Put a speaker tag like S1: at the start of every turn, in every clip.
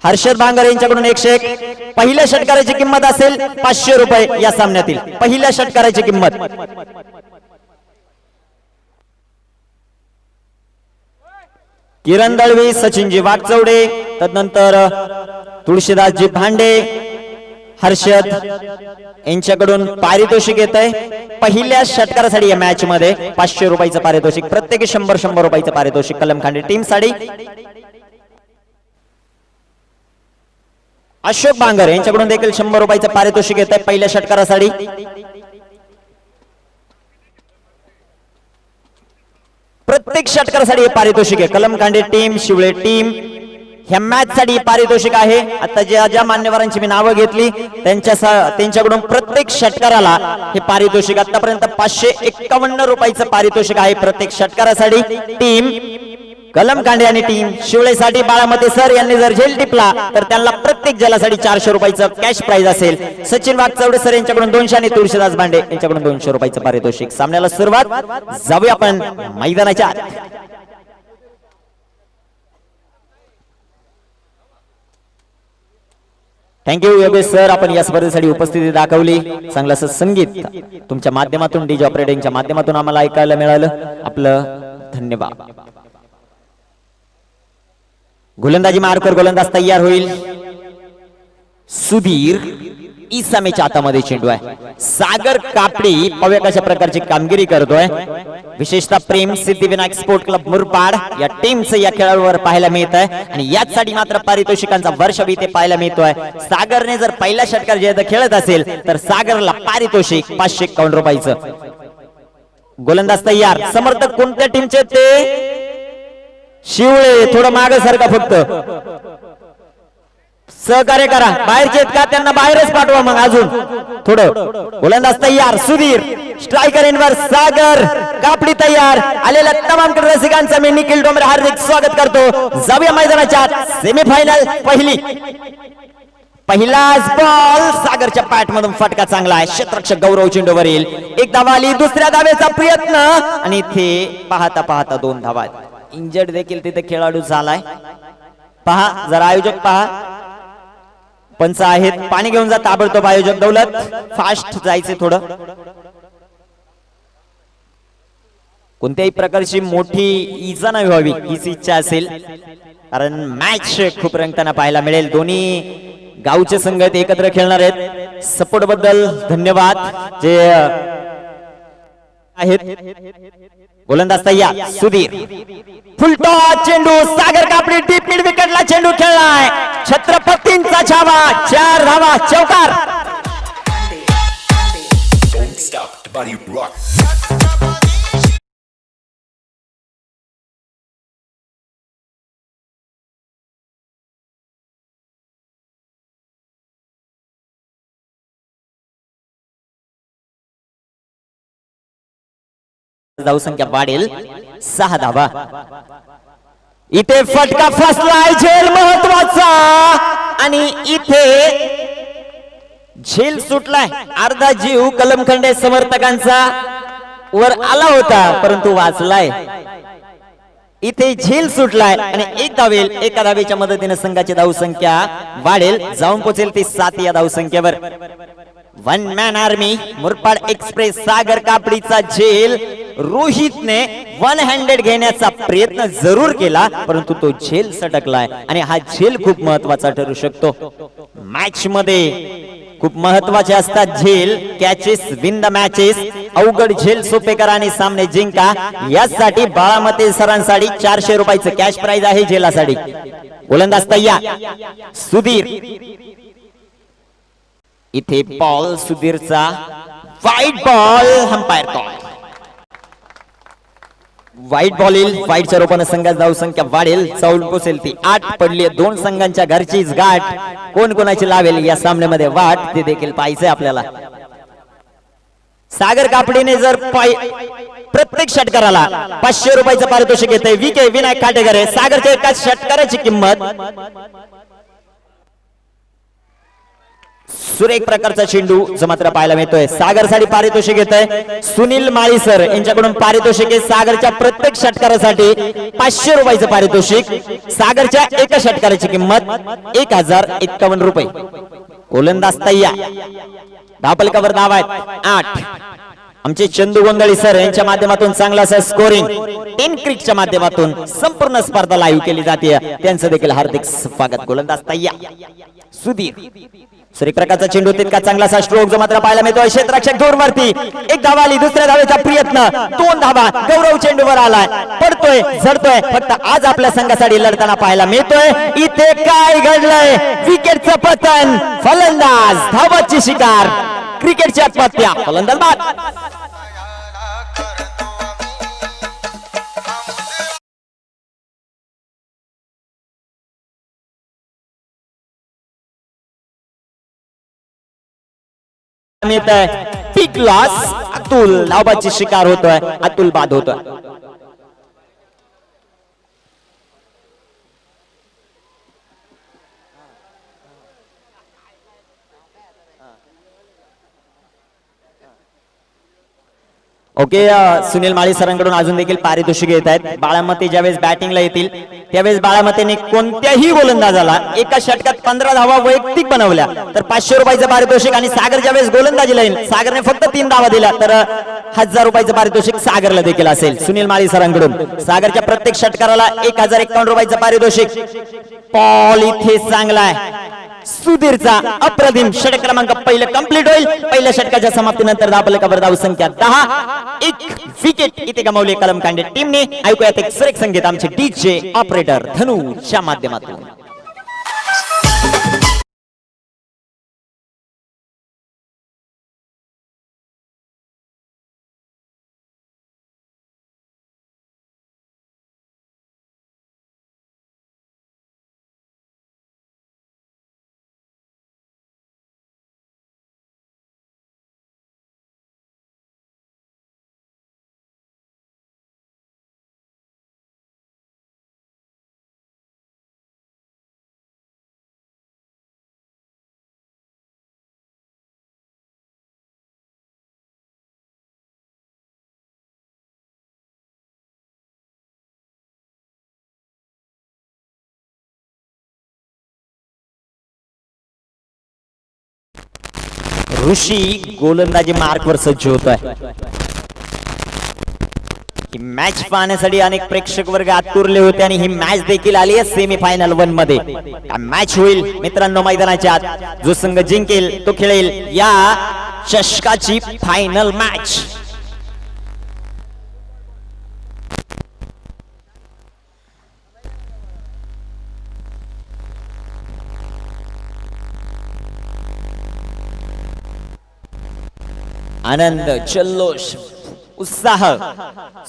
S1: हर्षद भांगर यांच्याकडून 101. पहिल्या षटकाराची किंमत असेल 500 रुपये या सामन्यातील पहिल्या षटकाराची किंमत. किरण दळवी, सचिनजी वाकचौडे, तदनंतर तुळशीदासजी भांडे, हर्षद यांच्याकडून पारितोषिक येत आहे पहिल्या षटकारासाठी या मॅच मध्ये 500 रुपयाचं पारितोषिक. प्रत्येकी 100 रुपयाचं पारितोषिक कलमखांडे टीम साठी. अशोक भांगर यांच्याकडून देखील 100 रुपयाचं पारितोषिक येत आहे पहिल्या षटकारासाठी. प्रत्येक षटकारासाठी हे पारितोषिक आहे. कलमखांडे टीम, शिवळे टीम ह्या मॅच साठी पारितोषिक आहे. आता ज्या मान्यवरांची मी नावं घेतली त्यांच्याकडून प्रत्येक षटकाराला हे पारितोषिक आतापर्यंत 551 रुपयाचं पारितोषिक आहे प्रत्येक षटकारासाठी. टीम कलमखांडे आणि टीम शिवळेसाठी बाळामते सर यांनी जर झेल टिपला तर त्यांना प्रत्येक जलासाठी 400 रुपयाचं कॅश प्राइज असेल. सचिन वाकचौडे सर यांच्याकडून 200 आणि तुळशीदास भांडे यांच्याकडून 200 रुपयाचं पारितोषिक. सामन्याला सुरुवात. जाऊया आपण मैदानाच्या आत. थँक्यू योगेश सर, आपण या स्पर्धेसाठी उपस्थिती दाखवली. चांगलं असं संगीत तुमच्या माध्यमातून, डीजे ऑपरेटिंगच्या माध्यमातून आम्हाला ऐकायला मिळालं. आपलं धन्यवाद. गोलंदाजी मार्कर गोलंदाज तयार होईल. सुधीर इसामेच्या हातामध्ये चेंडू आहे. सागर कापडी पाहूया कशा प्रकारची कामगिरी करतोय. विशेषतः प्रेम सिद्धिविनायक स्पोर्ट क्लब मुरबाड या टीमचं या खेळाडूवर पाहायला मिळत आहे आणि याचसाठी मात्र पारितोषिकांचा वर्ष इथे पाहायला मिळतोय. सागरने जर पहिल्या षटकार जे खेळत असेल तर सागरला पारितोषिक 551 रुपयाचं. गोलंदाज तयार. समर्थक कोणत्या टीमचे ते? शिवळे. थोडं मागे सारखा फक्त सहकार्य करा. बाहेरचे आहेत का त्यांना बाहेरच पाठवा. मग अजून थोडं. गोलंदाज तयार. सुधीर स्ट्रायकर इनवर. सागर कापडी तयार. आलेल्या तमाम रसिकांचं मी निखिल डोंबरे हार्दिक स्वागत करतो. जाऊया मैदानाच्या सेमीफायनल. पहिलाच बॉल सागरच्या पॅट मधून फटका चांगला आहे. क्षेत्ररक्षक गौरव चेंडूवरील एक धाव आली. दुसऱ्या धावेचा प्रयत्न आणि इथे पाहता पाहता 2 धावा. इंजर्ड देखील तिथे खेळाडू झालाय. पहा जरा आयोजक पहा. पंच आहेत. पाणी घेऊन जा ताबडतोब आयोजक. दौलत फास्ट जायचे थोडं. कोणत्याही प्रकारची मोठी इजा नाही व्हावी हीच इच्छा असेल कारण मॅच खूप रंगताना पाहायला मिळेल. दोन्ही गावचे संघ एकत्र खेळणार आहेत. सपोर्ट बद्दल धन्यवाद जे आहेत. गोलंदाज तयार. सुधीर फुलटॉस चेंडू. सागर कापडी डीप मिड विकेटला चेंडू खेळलाय. छत्रपतींचा छावा. 4 धावा. चौकार. धावसंख्या वाढेल. 6 धावा. इथे फटका फसलाय. झेल महत्वाचा आणि इथे झेल सुटलाय. अर्धा जीव कलमखंडे समर्थकांचा वर आला होता परंतु वाचलाय. इथे झेल सुटलाय आणि एक धावेल. एका धावेच्या मदतीने संघाची धावसंख्या वाढेल. जाऊन पोहोचेल ती 7 या धावसंख्येवर. 1 मॅन आर्मी. मुरबाड एक्सप्रेस. सागर कापडीचा झेल रोहितने 1 हँडेड घेण्याचा प्रयत्न जरूर केला परंतु तो झेल सटकलाय आणि हा झेल खूप महत्वाचा ठरू शकतो. मॅच मध्ये खूप महत्वाचे असतात झेल. Catches win the matches. अवघड झेल सोपे करा आणि सामने जिंका. यासाठी बाळामते सरांसाठी 400 रुपयाचं कॅश प्राइज आहे झेलासाठी. गोलंदाज तयार. सुधीर. इथे बॉल सुधीरचा. वाईट बॉल. Umpire call. वाईट बॉल येईल. वाईटच्या रूपाने संघाची धावसंख्या वाढेल. चाऊल पोसेल ती 8 पडली. 2 संघांच्या घरचीच गाठ. कोण कोणाची लावेल या सामन्यामध्ये वाट ते देखील पाहायचंय आपल्याला. सागर कापडीने जर प्रत्येक षटकाराला 500 रुपयाचं पारितोषिक येते. विके विनायक काटेकर. सागरच्या एका षटकाराची किंमत सुरेख प्रकारचा चेंडू जो मात्र पाहायला मिळतोय. सागर साठी पारितोषिक येतंय सुनील माळी सर यांच्याकडून. पारितोषिक आहे सागरच्या प्रत्येक षटकारासाठी 500 रुपयाचं पारितोषिक. सागरच्या एका षटकाराची किंमत 1051 रुपये. गोलंदाज तय्या. धापलकावर धाव आहेत 8. आमचे चंदू गोंधळी सर यांच्या माध्यमातून चांगला असा स्कोरिंग 10 क्रिकच्या माध्यमातून संपूर्ण स्पर्धा लाईव्ह केली जाते. त्यांचं देखील हार्दिक स्वागत. गोलंदाज तय्या. सुधीर. सुरेख प्रकारचा चेंडू तितका चांगला असा स्ट्रोक जो मात्र पाहायला मिळतोय. क्षेत्ररक्षक दूरवरती. एक धाव आली. दुसऱ्या धावेचा प्रयत्न. 2 धावा. गौरव चेंडूवर आलाय. पडतोय झडतोय. फक्त आज आपल्या संघासाठी लढताना पाहायला मिळतोय. इथे काय घडलंय? विकेटचं पतन. फलंदाज धावाची शिकार. क्रिकेटची आत्महत्या. फलंदाज बाद. Big loss. अतुल धावाची शिकार होतोय. अतुल बाद होतोय. ओके. सुनील माळी सरांकडून अजून देखील पारितोषिक येत आहेत. बाळामते ज्यावेळेस बॅटिंगला येतील त्यावेळेस बाळामतेने कोणत्याही गोलंदाजाला एका षटकात 15 धावा वैयक्तिक बनवल्या तर 500 रुपयाचं पारितोषिक. आणि सागर ज्यावेळेस गोलंदाजीला येईल सागरने फक्त 3 धावा दिल्या तर 1000 रुपयाचं पारितोषिक सागरला देखील असेल सुनील माळी सरांकडून. सागरच्या प्रत्येक षटकाराला 1051 रुपयाचं पारितोषिक. पॉल इथे चांगला आहे. सुधीरचा अप्रतिम षटक क्रमांक पहिलं कंप्लीट होईल. पहिल्या षटकाच्या समाप्तीनंतर धापलकावर धाव संख्या 10. एक विकेट इथे गमावली कलमकांडे टीमने. ऐकूयात एक सुरेख संगीत आमचे डीजे ऑपरेटर धनुच्या माध्यमातून. ऋषी गोलंदाजी मार्कवर सज्ज होतोय. ही मॅच पाहण्यासाठी अनेक प्रेक्षक वर्ग आतुरले होते आणि ही मॅच देखील आली आहे सेमीफायनल 1 मध्ये. मॅच होईल मित्रांनो मैदानाच्या आत. जो संघ जिंकेल तो खेळेल या चषकाची फायनल मॅच. आनंद, जल्लोष, उत्साह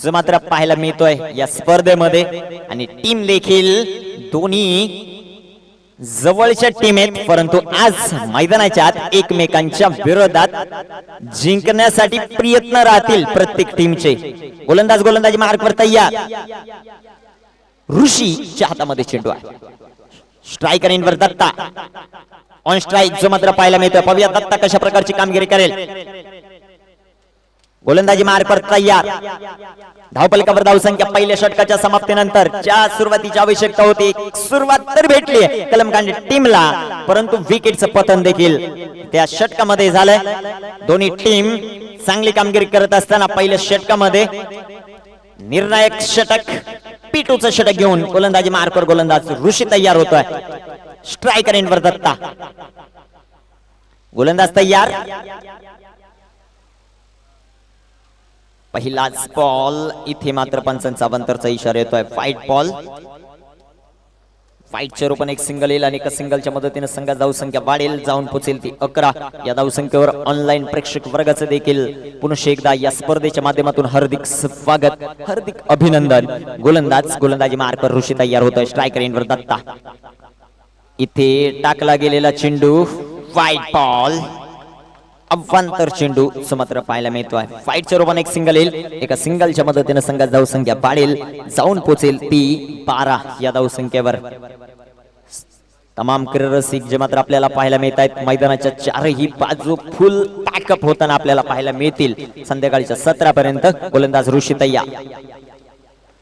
S1: जो मात्र पाहायला मिळतोय या स्पर्धेमध्ये. आणि टीम देखील दोन्ही जवळच्या टीम आहेत परंतु आज मैदानाच्या आत एकमेकांच्या विरोधात जिंकण्यासाठी प्रयत्न राहतील प्रत्येक टीमचे. गोलंदाजी मार्कवर तयार. ऋषीच्या हातामध्ये चेंडू आहे. स्ट्रायकर इनवर दत्ता. ऑन स्ट्राइक जो मात्र पाहायला मिळतोय. पाहूया दत्ता कशा प्रकारची कामगिरी करेल. गोलंदाजी मार्कवर तयार. धावपलकावर धावसंख्या पहिल्या षटकाच्या समाप्तीनंतर ज्या सुरुवातीची आवश्यकता होती सुरुवात तर भेटली कलमकांडी टीमला परंतु विकेटचं पतन देखील त्या षटकामध्ये झालंय. दोन्ही टीम चांगली कामगिरी करत असताना पहिल्या षटकामध्ये निर्णायक षटक पिटूचं षटक घेऊन गोलंदाजी मार्कवर गोलंदाज ऋषी तयार होतोय. स्ट्रायकर इनवर दत्ता. गोलंदाज तयार. पहिलाच बॉल इथे मात्र पंचांचा बंतरचा इशारा येतोय. Fight ball. फाईटच्या रूपाने एक सिंगल येईल आणि एका सिंगलच्या मदतीने संघात धावसंख्या वाढेल जाऊन पोहोचेल ती 11. या धावसंख्येवर ऑनलाईन प्रेक्षक वर्गाचं देखील पुन्हा एकदा या स्पर्धेच्या माध्यमातून हार्दिक स्वागत, हार्दिक अभिनंदन. गोलंदाजी मार्कवर ऋषी तयार होतोय. स्ट्रायकर इनवर दत्ता. इथे टाकला गेलेला चेंडू फाईट बॉल. अवांतर चेंडू मात्र पाहायला मिळतोय. फाईटच्या रूपाने एक सिंगल येईल. एका सिंगलच्या मदतीने संघात धावसंख्या वाढेल जाऊन पोहोचेल ती 12 या धावसंख्येवर. तमाम क्रीडा रसिक जे मात्र आपल्याला पाहायला मिळत आहेत मैदानाच्या चारही बाजू फुल पॅकअप होताना आपल्याला पाहायला मिळतील संध्याकाळच्या 17 पर्यंत. गोलंदाज ऋषी तय्या,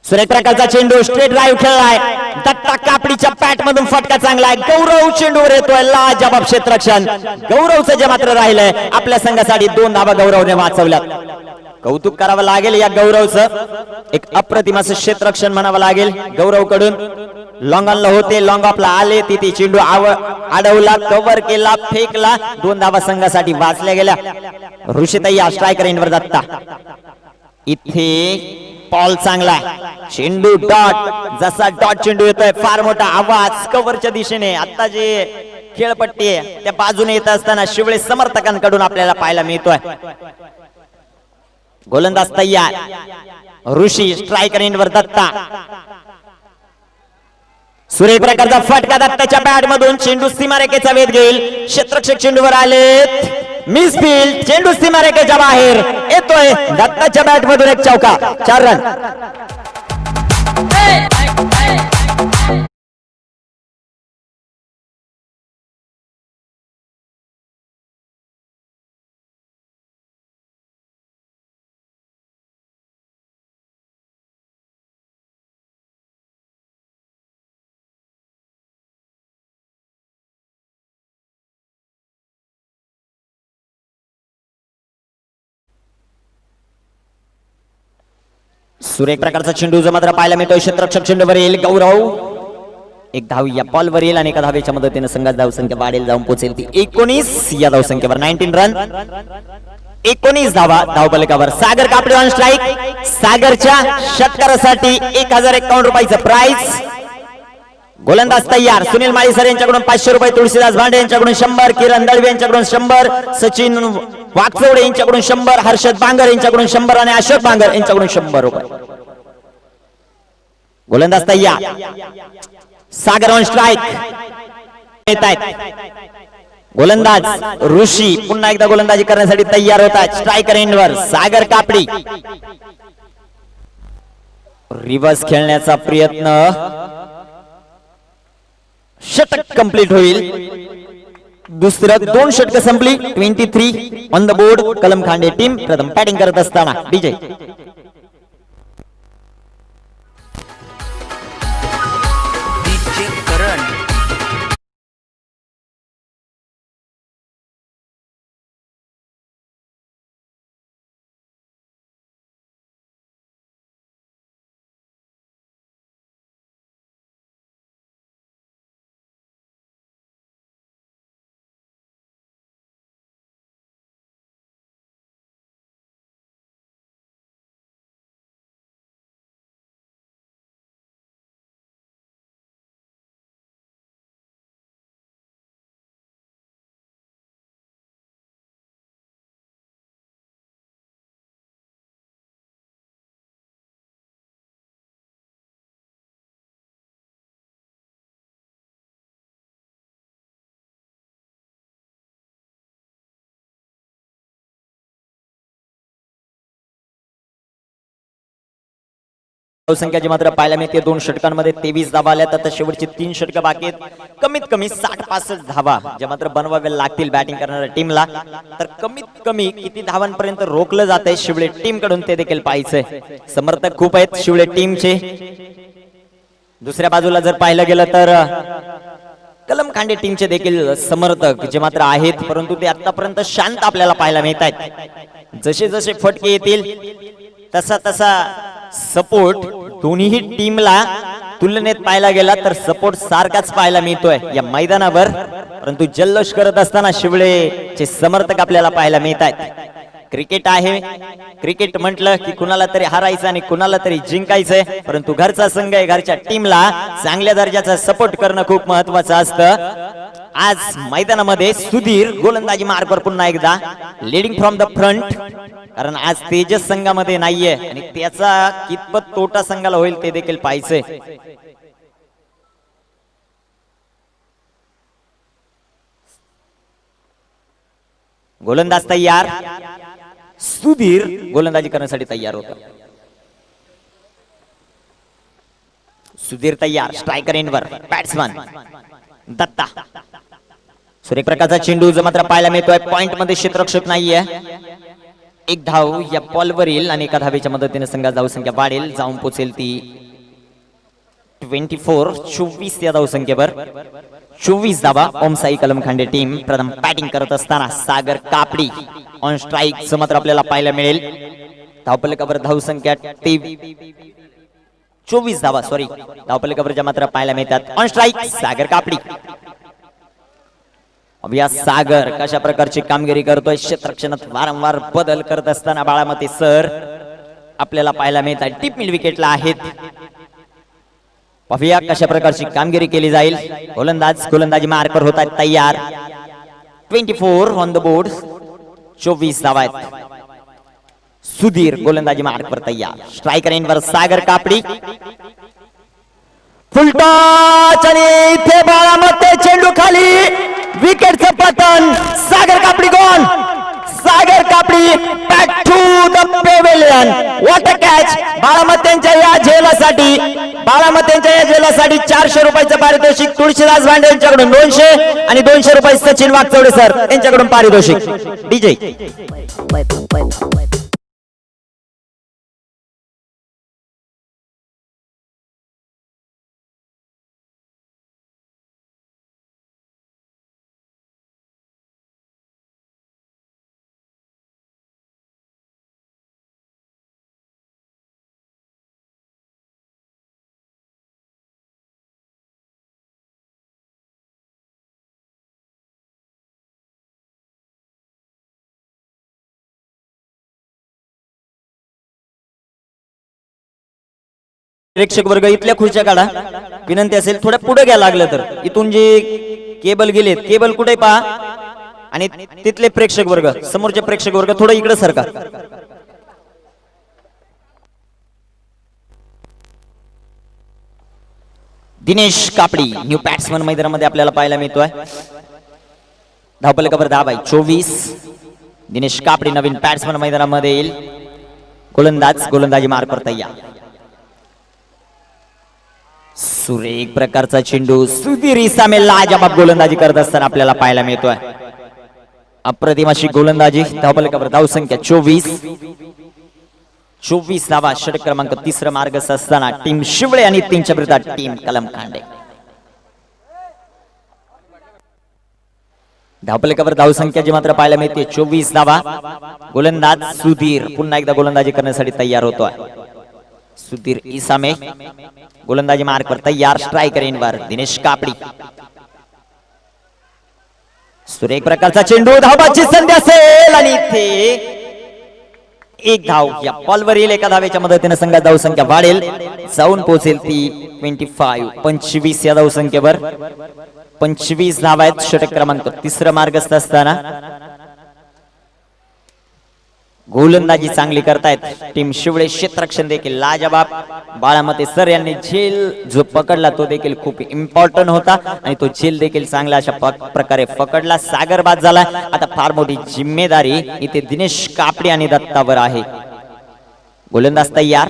S1: सुरेख प्रकारचा चेंडू स्ट्रेट ड्राईव्ह खेळलाय, दत्ता कापडीच्या पॅट मधून फटका चांगला आहे. गौरव चेंडूवर येतोय, लाजवाब क्षेत्ररक्षण गौरवचं जे मात्र राहिलंय आपल्या संघासाठी 2 धावा गौरवने वाचवल्यात. कौतुक करावं लागेल या गौरवचं, एक अप्रतिम असं क्षेत्ररक्षण म्हणावं लागेल गौरव कडून. लॉंगॉनला होते, लॉंग ऑफला आले, तिथे चेंडू अडवला, कव्हर केला, फेकला, 2 धावा संघासाठी वाचल्या गेल्या. ऋषी तय्या स्ट्रायकर एंडवर दत्ता, इथे पॉल चांगला आहे, चेंडू डॉट, जसा डॉट चेंडू येतोय फार मोठा आवाज कव्हरच्या दिशेने. आता जे खेळपट्टी आहे त्या बाजूने येत असताना शिवळे समर्थकांकडून आपल्याला पाहायला मिळतोय. गोलंदाज तय्यार, ऋषी स्ट्रायकर एंडवर दत्ता, सुरेख प्रकारचा फटका दत्ताच्या बॅट मधून, चेंडू सीमारेखेचा वेध घेईल, क्षेत्ररक्षक चेंडूवर आलेत, मिस फील्ड, चेंडू सीमारेखेच्या बाहेर येतोय, दत्ताच्या बॅट मधून एक चौका, 4 रन. सुरेख प्रकारचा चेंडू जो मात्र पाहायला मिळतोय, क्षेत्ररक्षक चेंडूवर येईल, गौरव एक धाव या बॉलवर येईल आणि एका धावेच्या मदतीने संघात धावसंख्या वाढेल, जाऊन पोहोचेल ती 19 या धावसंख्येवर. 19 रन, 19 धावा धावफलकावर. सागर कापडे ऑन स्ट्राईक, सागरच्या षटकारासाठी 1051 रुपयाचं प्राइस. गोलंदाज तय्यार, सुनील माळी सर यांच्याकडून 500 रुपये, तुळशीदास भांडे यांच्याकडून 100, किरण दळवे यांच्याकडून 100, सचिन वाकचौडे यांच्याकडून 100, हर्षद बांगर यांच्याकडून 100 आणि अशोक बांगर यांच्याकडून 100 रुपये. गोलंदाज तय्यार, सागर ऑन स्ट्राईक येत आहेत. गोलंदाज ऋषी पुन्हा एकदा गोलंदाजी करण्यासाठी तयार होतात. स्ट्रायकर एंडवर सागर कापडी, रिव्हर्स खेळण्याचा प्रयत्न, षटक कंप्लीट होईल. दुसरं 2 षटक संपली. 23 ऑन द बोर्ड. कलम खांडे टीम प्रथम बॅटिंग करत असताना डीजे करण. संख्या जी मात्र पाहायला मिळते 2 षटकांमध्ये 23 धावा आल्या. तर शेवटची 3 षटकं बाकी आहेत. कमीत कमी 60-65 धावा ज्या मात्र बनवाव्या लागतील बॅटिंग करणाऱ्या टीमला. तर कमीत कमी किती धावांपर्यंत रोखलं जातंय शिवळे टीम कडून ते देखील पाहायचंय. समर्थक खूप आहेत शिवळे टीमचे. दुसऱ्या बाजूला जर पाहिलं गेलं तर कलम खांडे टीमचे देखील समर्थक जे मात्र आहेत, परंतु ते आतापर्यंत शांत आपल्याला पाहायला मिळत आहेत. जसे जसे फटके येतील तसा तसा सपोर्ट दोन्ही टीमला तुलनेत पाहायला गेला तर सपोर्ट सारखाच पाहायला मिळतोय या मैदानावर. परंतु जल्लोष करत असताना शिवळेचे समर्थक आपल्याला पाहायला मिळत आहेत. क्रिकेट आहे, क्रिकेट म्हटलं की कुणाला तरी हारायचं आणि कुणाला तरी जिंकायचंय. परंतु घरचा संघ आहे, घरच्या टीमला चांगल्या दर्जाचा सपोर्ट करणं खूप महत्वाचं असतं. आज मैदानामध्ये सुधीर गोलंदाजी मार्कवर पुन्हा एकदा लीडिंग फ्रॉम द फ्रंट, कारण आज तेजस संघामध्ये नाहीये आणि त्याचा कितपत तोटा संघाला होईल ते देखील पाहायचंय. गोलंदाज तयार, सुधीर गोलंदाजी करण्यासाठी तयार होता. सुधीर तयार, स्ट्रायकर एंडवर, बॅट्समन दत्ता. सुरेख प्रकारचा चेंडू जो मात्र पाहायला मिळतोय, पॉइंट मध्ये क्षेत्ररक्षक नाहीये. एक धाव या बॉलवरील आणि एका धावेच्या मदतीने संघात धाव संख्या वाढेल, जाऊन पोहोचेल ती 24 या धाव संख्येवर. 24 धावा. ओम साई कलमखांडे टीम प्रथम बॅटिंग करत असताना सागर कापडी ऑन स्ट्राईक मात्र आपल्याला पाहायला मिळेल. धावफलकावर धावसंख्या 24 धावा, सॉरी, धावफलकावरच्या मात्र पाहायला मिळतात. ऑन स्ट्राईक सागर कापडी. अभिया सागर कशा प्रकारची कामगिरी करतोय, क्षेत्ररक्षणात वारंवार बदल करत असताना बाळामती सर आपल्याला पाहायला मिळतात. टीप मिड विकेटला आहेत. पाहूया कशा प्रकारची कामगिरी केली जाईल. गोलंदाजी मार्कवर होतात तयार. 24 ऑन द बोर्ड. 24 धावा आहेत. सुधीर गोलंदाजी मार्कवर तयार. स्ट्रायकर एंडवर सागर कापडी. फुलटॉच आणि इथे बाळामध्ये चेंडू खाली. विकेटचं पतन. सागर कापडी gone. Sagar Kapadi back to the pavilion. What a catch. बाळामत्यांच्या या झेलासाठी 400 रुपयाचं पारितोषिक. तुळशीदास भांडे यांच्याकडून 200 आणि 200 रुपये सचिन वागचौडे सर यांच्याकडून पारितोषिक. डीजे प्रेक्षक वर्ग इथल्या खुर्च्या काढा. विनंती असेल थोड्या पुढे घ्या, लागलं तर इथून जे केबल गेलेत, केबल कुठे पहा. आणि तिथले प्रेक्षक वर्ग, समोरचे प्रेक्षक वर्ग थोडं इकडे सरका. दिनेश कापडी न्यू बॅट्समन मैदानामध्ये आपल्याला पाहायला मिळतोय. धावफलकावर धाव आहे 24. दिनेश कापडी नवीन बॅट्समन मैदानामध्ये येईल. गोलंदाजी मार्कवर तयार. सुरेख प्रकारचा चेंडू. सुधीर इसामे लाजबाब गोलंदाजी करत असताना आपल्याला पाहायला मिळतोय. अप्रतिम अशी गोलंदाजी. धावफलकावर धावसंख्या 24 धावा. षटक क्रमांक 3 मार्गस्थ असताना टीम शिवळे आणि तीनच्या विरोधात टीम कलमखांडे. धावफलकावर धावसंख्या जी मात्र पाहायला मिळते 24 धावा. गोलंदाज सुधीर पुन्हा एकदा गोलंदाजी करण्यासाठी तयार होतोय. सुधीर इसामे गोलंदाजी मार्कवर तयार. स्ट्रायकर एंडवर दिनेश कापडी. सुरेख प्रकारचा चेंडू. धावाची संधी असेल आणि इथे एक धाव. या बॉलवरील एका धावेच्या मदतीने संघात धावसंख्या वाढेल, जाऊन पोहोचेल ती 25 या धावसंख्येवर. 25 धावा आहेत. षटक क्रमांक 3 मार्गस्थ असताना गोलंदाजी चांगली करतायत टीम शिवळे. क्षेत्ररक्षण देखील लाजबाब. बाळामते सर यांनी झेल जो पकडला तो देखील खूप इम्पॉर्टंट होता आणि तो झेल देखील चांगला अशा प्रकारे पकडला. सागर बाद झाला. आता फार मोठी जिम्मेदारी इथे दिनेश कापडी आणि दत्तावर आहे. गोलंदाज तयार.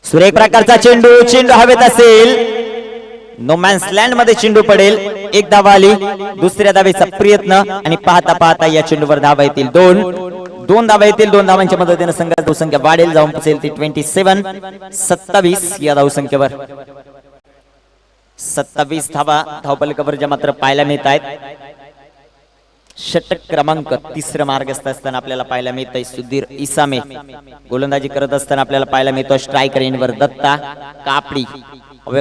S1: सुरेख प्रकारचा चेंडू हवेत असेल. नो मॅन्स लँड मध्ये चेंडू पडेल. एक धाव आली. दुसऱ्या धावेचा प्रयत्न आणि पाहता या चेंडूवर धावा येतील. दोन धावा येतील. 2 धावांच्या मदतीने संघाची धावसंख्या वाढेल, जाऊन पोहोचेल ती 27 या धावसंख्येवर. 27 धावा धावफलकावर ज्या मात्र पाहायला मिळत आहेत. षटक क्रमांक 3 मार्गस्थ असताना आपल्याला पाहायला मिळत आहे सुधीर इसामे गोलंदाजी करत असताना आपल्याला पाहायला मिळतो. स्ट्रायकर एंडवर दत्ता कापडी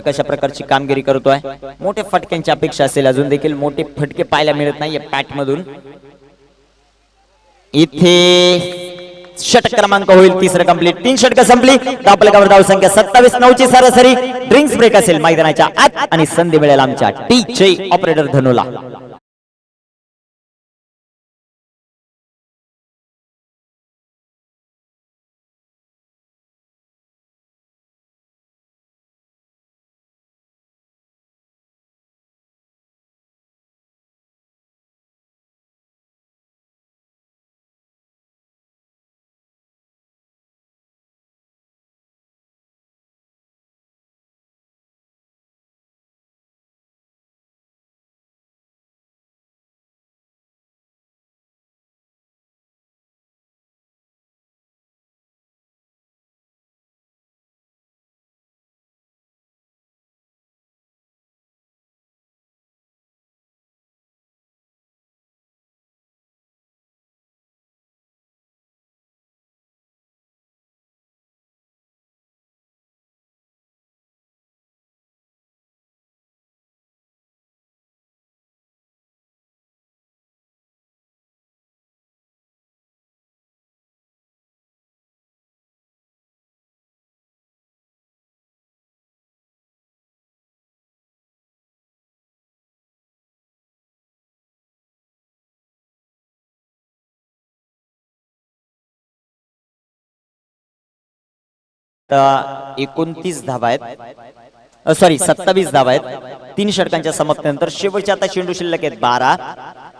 S1: कशा प्रकारची कामगिरी करतोय. मोठे फटक्यांची अपेक्षा असेल. अजून देखील मोठे फटके पाहायला मिळत नाहीये पॅट मधून. इथे षटक क्रमांक होईल 3 कंप्लीट. 3 षटक संपली. धावफलकावर धावसंख्या 27-9 ची सरासरी. ड्रिंक्स ब्रेक असेल मैदानाच्या आत आणि संधी मिळेल आमच्या टीचे ऑपरेटर धनुला. तर 29 धावा आहेत, सॉरी 27 धावा आहेत 3 षटकांच्या समाप्तीनंतर. शेवटच्या आता चेंडू शिल्लक आहेत 12.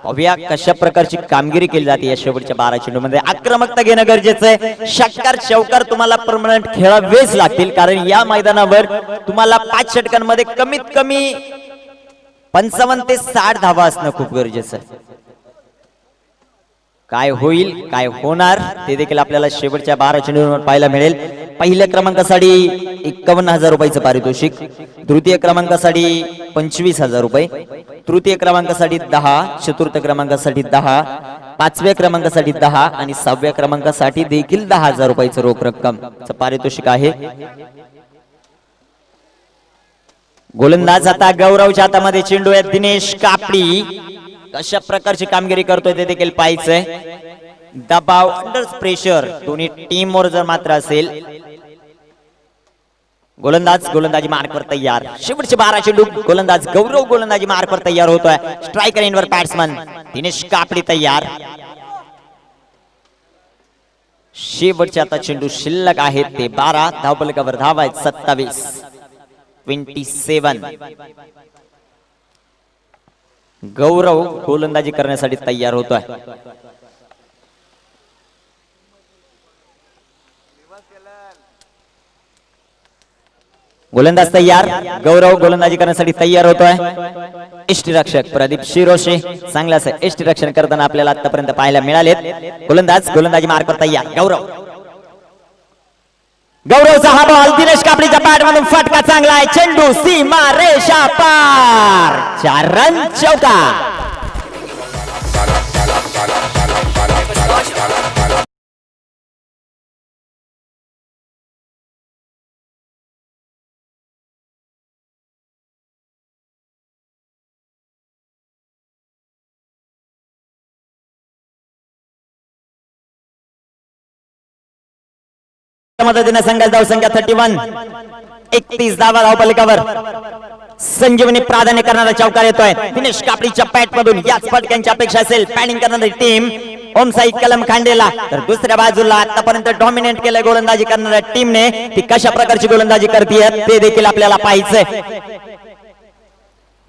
S1: पाहूया कशा प्रकारची कामगिरी केली जाते या शेवटच्या 12 चेंडूमध्ये. आक्रमकता घेणं गरजेचं आहे. षटकार चौकार तुम्हाला परमनंट खेळावेच लागतील, कारण या मैदानावर तुम्हाला 5 षटकांमध्ये कमीत कमी 55 ते 60 धावा असणं खूप गरजेचं आहे. काय होईल काय होणार ते देखील आपल्याला शेवटच्या 12 चेंडूंवर पाहायला मिळेल. पहिल्या क्रमांकासाठी 51,000 रुपयाचं पारितोषिक, द्वितीय क्रमांकासाठी 25,000 रुपये, तृतीय क्रमांकासाठी 10, चतुर्थ क्रमांकासाठी 10, पाचव्या क्रमांकासाठी 10 आणि 6व्या क्रमांकासाठी देखील 10,000 रुपयाचं रोख रक्कम पारितोषिक आहे. गोलंदाज आता गौरवच्या हातामध्ये चेंडू आहे. दिनेश कापडी कशा प्रकारची कामगिरी करतोय ते देखील पाहायचंय. दबाव अंडर प्रेशर दोन्ही टीम वर जर मात्र असेल. गोलंदाज गोलंदाजी मार्कवर तयार. शेवटचे 12 चेंडू गोलंदाज गौरव गोलंदाजी मार्कवर तयार होतोय. स्ट्रायकर एंडवर बॅट्समन दिनेश कापडी तयार. शेवटचे आता चेंडू शिल्लक आहेत ते 12. धावफलकावर धावा आहेत 27. 27. गौरव गोलंदाजी करण्यासाठी तयार होतोय. गोलंदाज तयार. गौरव गोलंदाजी करण्यासाठी तयार होतोय. यष्टीरक्षक प्रदीप शिरोशे चांगलं असं यष्टीरक्षण करताना आपल्याला आतापर्यंत पाहायला मिळालेत. गोलंदाज गोलंदाजी मार्कवर तयार. गौरव गौरवचा हा बॉल दिनेश कापडीच्या बॅट मधून फटका चांगला आहे. चेंडू सीमा रेषा पार. 4 रन चौकार. मदतीने संघाची धावसंख्या 31. 31 धावा धावफलकावर. संजीवनी प्राधान्य करणारा चौकार येतोय. दिनेश कापडीच्या बॅट मधून याच फटक्यांची अपेक्षा असेल पॅनिंग करणारी टीम ओमसाई कलम खांडेला. तर दुसऱ्या बाजूला आतापर्यंत डॉमिनेट केलं गोलंदाजी करणाऱ्या टीमने. ती कशा प्रकारची गोलंदाजी करते ते देखील आपल्याला पाहायचंय.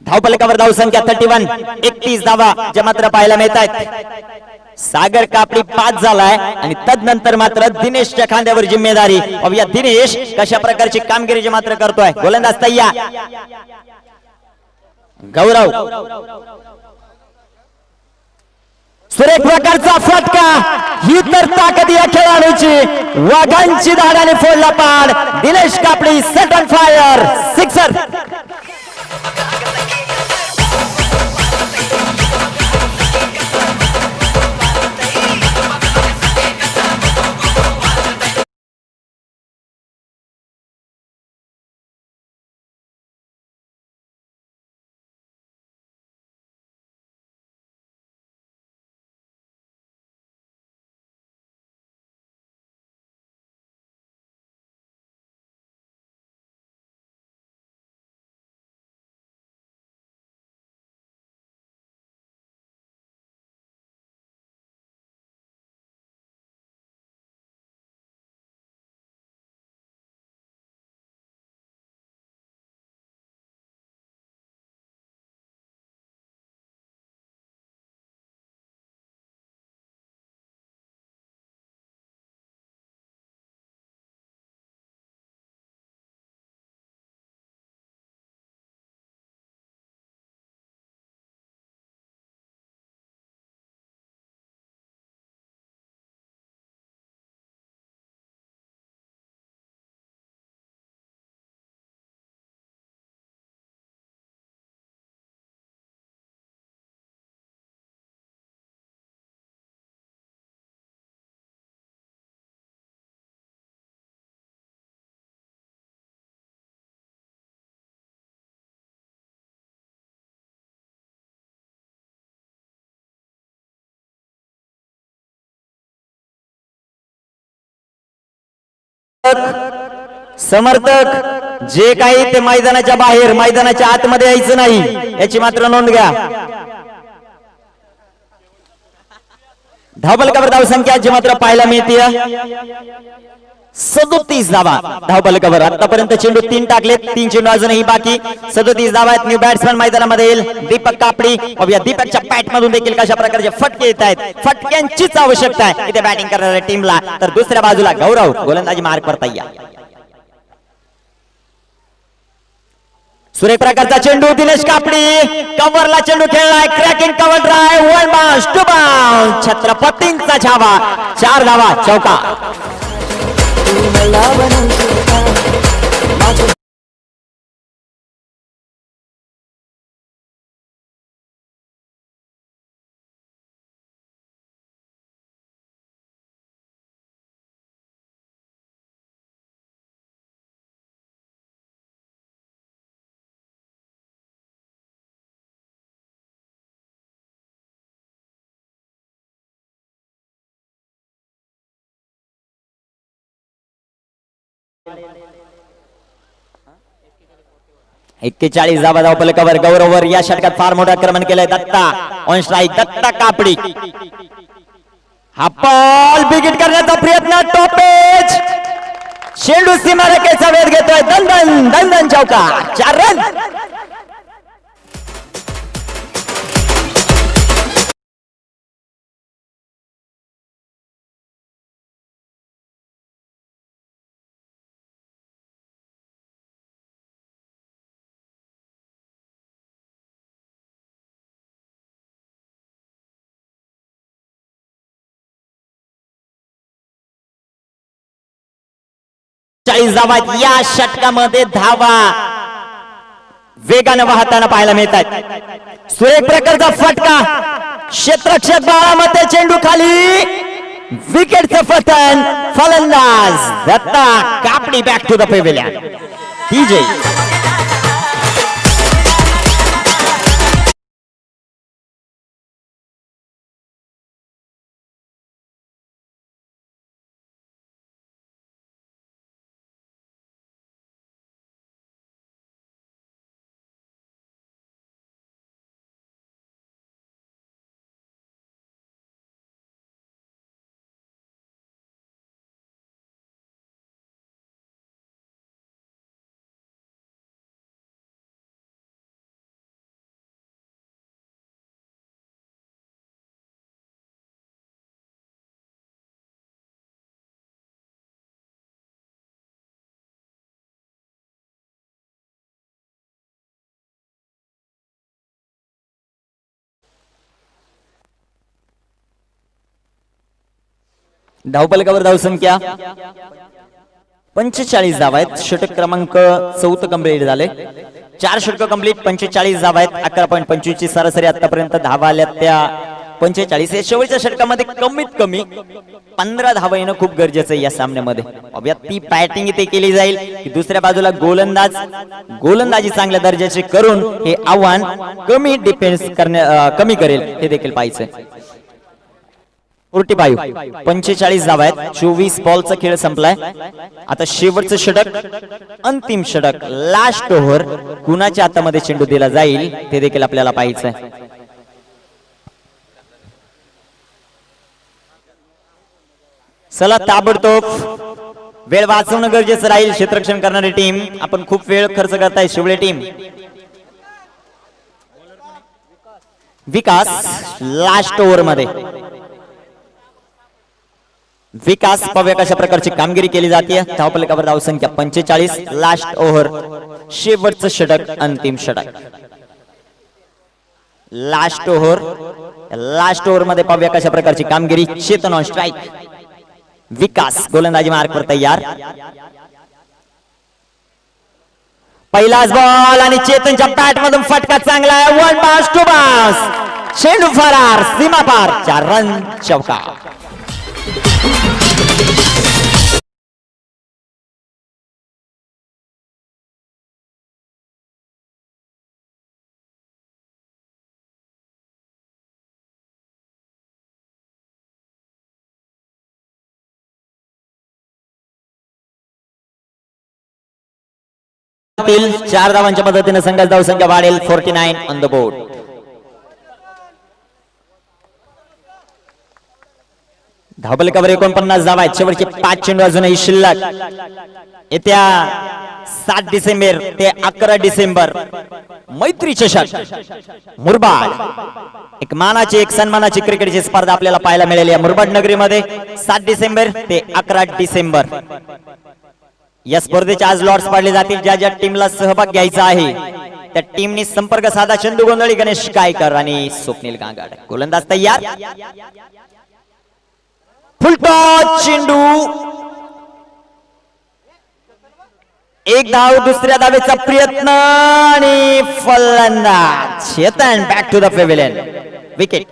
S1: धावफलकावर धावसंख्या 31. 31 धावा ज्या मात्र पाहायला मिळत आहेत. सागर कापडी 5 झालाय आणि तदनंतर मात्र दिनेशच्या खांद्यावर जिम्मेदारी. अवया दिनेश कशा प्रकारची कामगिरी मात्र करतोय. गोलंदाज तयार. गौरव सुरेख प्रकारचा फटका. ही तर ताकद या खेळाडूची. वाघांची धाडाने फोडला पाड. दिनेश कापडी सेट ऑन फायर. सिक्सर. समर्थक जे काही ते मैदानाच्या बाहेर मैदानाच्या आतमध्ये यायचं नाही याची मात्र नोंद घ्या. धावफलकावर धावसंख्या जी मात्र पाहायला मिळते 37 धावा धावफलकावर. आतापर्यंत चेंडू 3 टाकलेत, 3 चेंडू अजूनही बाकी. 37 धावा आहेत. न्यू बॅट्समन मैदानामध्ये येईल दीपक कापडी. या दीपकच्या बॅट मधून देखील कशा प्रकारचे फटके येत आहेत, फटक्यांचीच आवश्यकता आहे इथे बॅटिंग करणाऱ्या टीमला. तर दुसऱ्या बाजूला गौरव गोलंदाजी मार्क वर तयार. सुरेख प्रकारचा चेंडू दिनेश कापडी कव्हरला चेंडू खेळलाय. Cracking cover drive, one bounce, two bounce. छत्रपतींचा छावा, 4 धावा, चौका. एक्केचाळीस धावा धावफलकावर. गौरववर या षटकात फार मोठं आक्रमण केलंय. दत्ता ऑन स्ट्राईक, दत्ता कापडी. हा बॉल बिगिट करण्याचा प्रयत्न, टॉपेज. चेंडू सीमारेषेचा वेध घेतोय. दंदन दंदन, चौका, 4 रन. धावा या षटकामध्ये धावा वेगानं वाहताना पाहायला मिळतात. सुरेख प्रकारचा फटका, क्षेत्ररक्षक बाळामध्ये चेंडू खाली, विकेटचं पतन. फलंदाज दत्ता कापडी back to the pavilion. TJ धावफलकावर धावसंख्या 45 धावा आहेत. षटक क्रमांक 4 कंप्लीट झाले. 4 षटक कंप्लीट, 45 धावा आहेत. 11.25 ची सरासरी आतापर्यंत धावा आल्या त्या 45. या शेवटच्या षटकामध्ये कमीत कमी 15 धावा येणं खूप गरजेचं आहे या सामन्यामध्ये. अभ्यात ती बॅटिंग इथे केली जाईल की दुसऱ्या बाजूला गोलंदाजी चांगल्या दर्जाची करून हे आव्हान कमी डिफेन्स कमी करेल हे देखील पाहायचंय. 45 धावा आहेत. 24 बॉलचा खेळ संपलाय. आता शेवटचं षटक, अंतिम षटक, लास्ट ओव्हर कुणाच्या हातामध्ये चेंडू दिला जाईल ते देखील आपल्याला पाहायचंय. चला ताबडतोब वेळ वाचवणं गरजेचं राहील. क्षेत्ररक्षण करणारी टीम, आपण खूप वेळ खर्च करताय. शिवळे टीम, विकास लास्ट ओव्हर मध्ये. विकास पाहूया कशा प्रकारची कामगिरी केली जाते. धावफलकावर धावसंख्या 45. लास्ट ओव्हर, शेवटचं षटक, अंतिम षटक. लास्ट ओव्हर मध्ये पाहूया कशा प्रकारची कामगिरी. चेतन ऑन स्ट्राईक, विकास गोलंदाजी मार्कवर तयार. पहिलाच बॉल आणि चेतनच्या बॅट मधून फटका चांगला आहे. 1 बाउंस, 2 बाउंस. चेंडू फरार, सीमा पार, 4 रन, चौका. तील 4 धावांच्या मदतीने संघाची धावसंख्या वाढेल. 49 ऑन द बोर्ड. धावपलकावर 49 धावा आहेत. शेवटचे 5 चेंडू अजूनही शिल्लक. येत्या 7 डिसेंबर ते 11 डिसेंबर मैत्री चषक मुरबाड, एक मानाची एक सन्मानाची क्रिकेटची स्पर्धा आपल्याला पाहायला मिळाली आहे मुरबाड नगरीमध्ये. 7 डिसेंबर ते 11 डिसेंबर या स्पर्धेचे आज लॉट्स पाडले जातील. ज्या ज्या टीमला सहभाग घ्यायचा आहे त्या टीमनी संपर्क साधा. चंदू गोंधळी, गणेश कायकर आणि स्वप्नील गांगाड. गोलंदाज तयार. फुलटॉस चेंडू, एक धाव, दुसऱ्या धावेचा प्रयत्न आणि फलंदाज Chetan back to the pavilion. Wicket.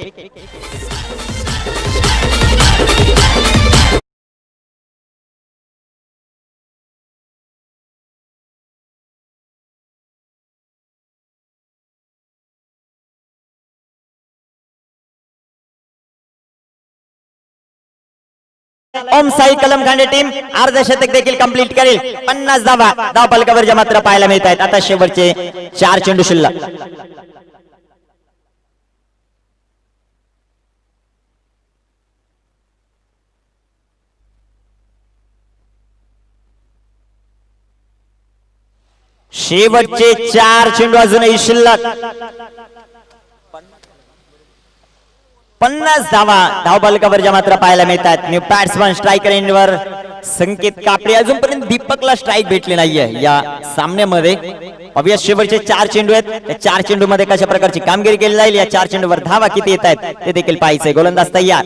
S1: Om Sai Kalamkhande team अर्धशतक देखील कंप्लीट करेल. 50 धावा धावपलकावर मात्र पाहायला मिळत आहेत. आता शेवटचे 4 चेंडू शिल्लक. शेवटचे 4 चेंडू अजूनही शिल्लक. 50 धावा धावपलकावर मात्र पाहायला मिळतात. न्यू बॅट्समन स्ट्रायकर एंडवर संकेत कापडे. अजूनपर्यंत दीपकला स्ट्राईक भेटली नाहीये या सामन्यामध्ये. ऑब्वियस शेवटचे 4 चेंडू आहेत. त्या 4 चेंडू मध्ये कशा प्रकारची कामगिरी केली जाईल, या 4 चेंडूवर धावा किती येत आहेत ते देखील पाहायचंय. गोलंदाज तयार.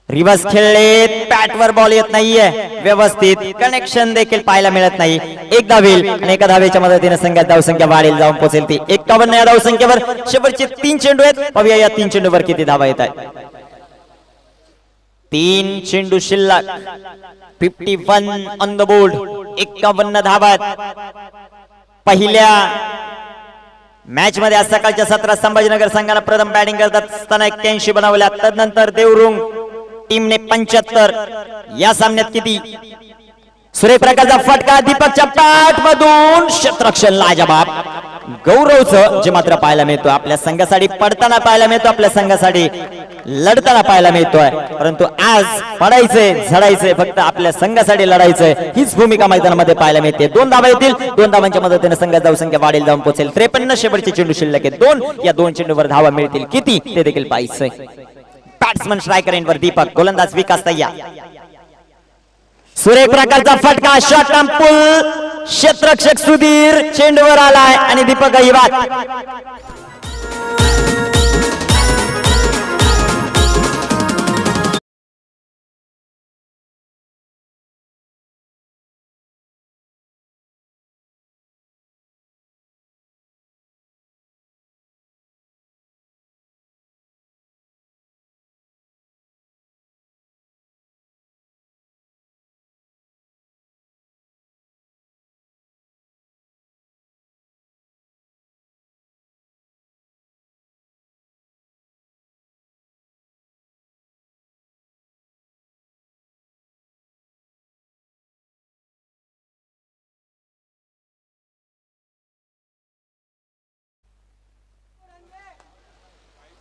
S1: रिव्हर्स खेळले, बॅटवर बॉल येत नाहीये व्यवस्थित, कनेक्शन देखील पाहायला मिळत नाही. एक धावेल आणि एका धावेच्या मदतीने संघात धावसंख्या वाढेल, जाऊन पोहोचेल ती 51 या धावसंख्येवर. शेवटचे 3 चेंडू आहेत. पाहूया या 3 चेंडूवर किती धावा येत आहेत. 3 चेंडू शिल्लक. 51 ऑन द बोर्ड. 51 धावा. पहिल्या मॅच मध्ये आज सकाळच्या 17 संभाजीनगर संघाला प्रथम बॅटिंग करत असताना 81 बनवल्या. तदनंतर देवरुंग टीमने 75. या सामन्यात किती? सूर्यप्रकाशचा फटका दीपकच्या बॅट मधून क्षेत्ररक्षण लाजबाब. गौरवचं जे मात्र पाहायला मिळतो, आपल्या संघासाठी पडताना पाहायला मिळतो, आपल्या संघासाठी लढताना पाहायला मिळतोय. परंतु आज पडायचंय, झडायचंय, फक्त आपल्या संघासाठी लढायचंय, हीच भूमिका मैदानामध्ये पाहायला मिळते. 2 धावा येतील. 2 धावांच्या मदतीने संघात धावसंख्या वाढेल, जाऊन पोहोचेल 53. शेवटचे चेंडू शिल्लक आहेत 2. या 2 चेंडूवर धावा मिळतील किती ते देखील पाहायचंय. बॅट्समन स्ट्रायकर एंडवर दीपक. गोलंदाज विकास तय्या. सूर्यप्रकाशचा फटका, शॉट टर्म पुल, क्षेत्ररक्षक सुधीर चेंडूवर आलाय आणि दीपक ही बात.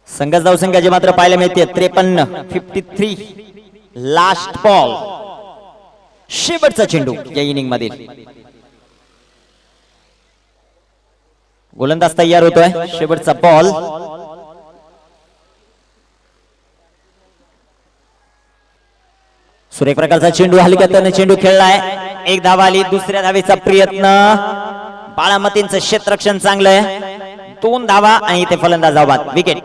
S1: संघात धावसंख्या मात्र पाहायला मिळते 53. 53 लास्ट बॉल. शेवटचा चेंडू या इनिंग मध्ये. गोलंदाज तयार होतोय. शेवटचा बॉल. सूर्यप्रकाशचा चेंडू हलक्यात चेंडू खेळलाय. एक धाव आली. दुसऱ्या धावेचा प्रयत्न. बाळामतींचं क्षेत्ररक्षण चांगलं आहे. 2 धावा आणि इथे फलंदाज बाद. विकेट.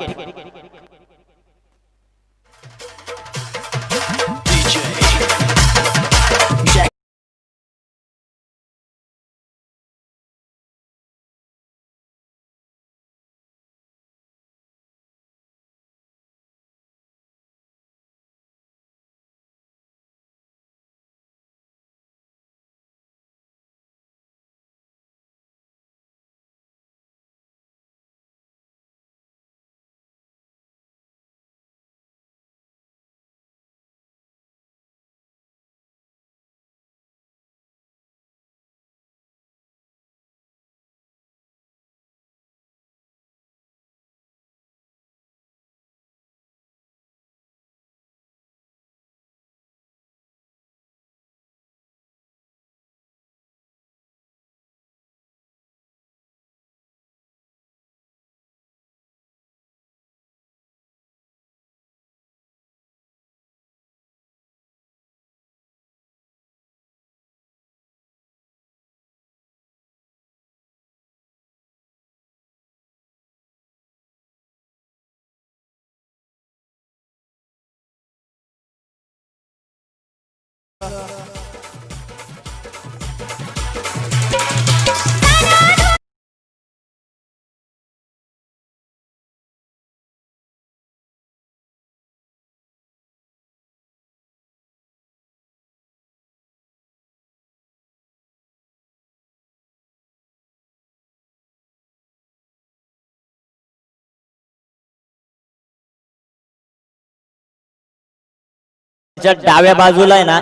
S1: डाव्या बाजूला आहे ना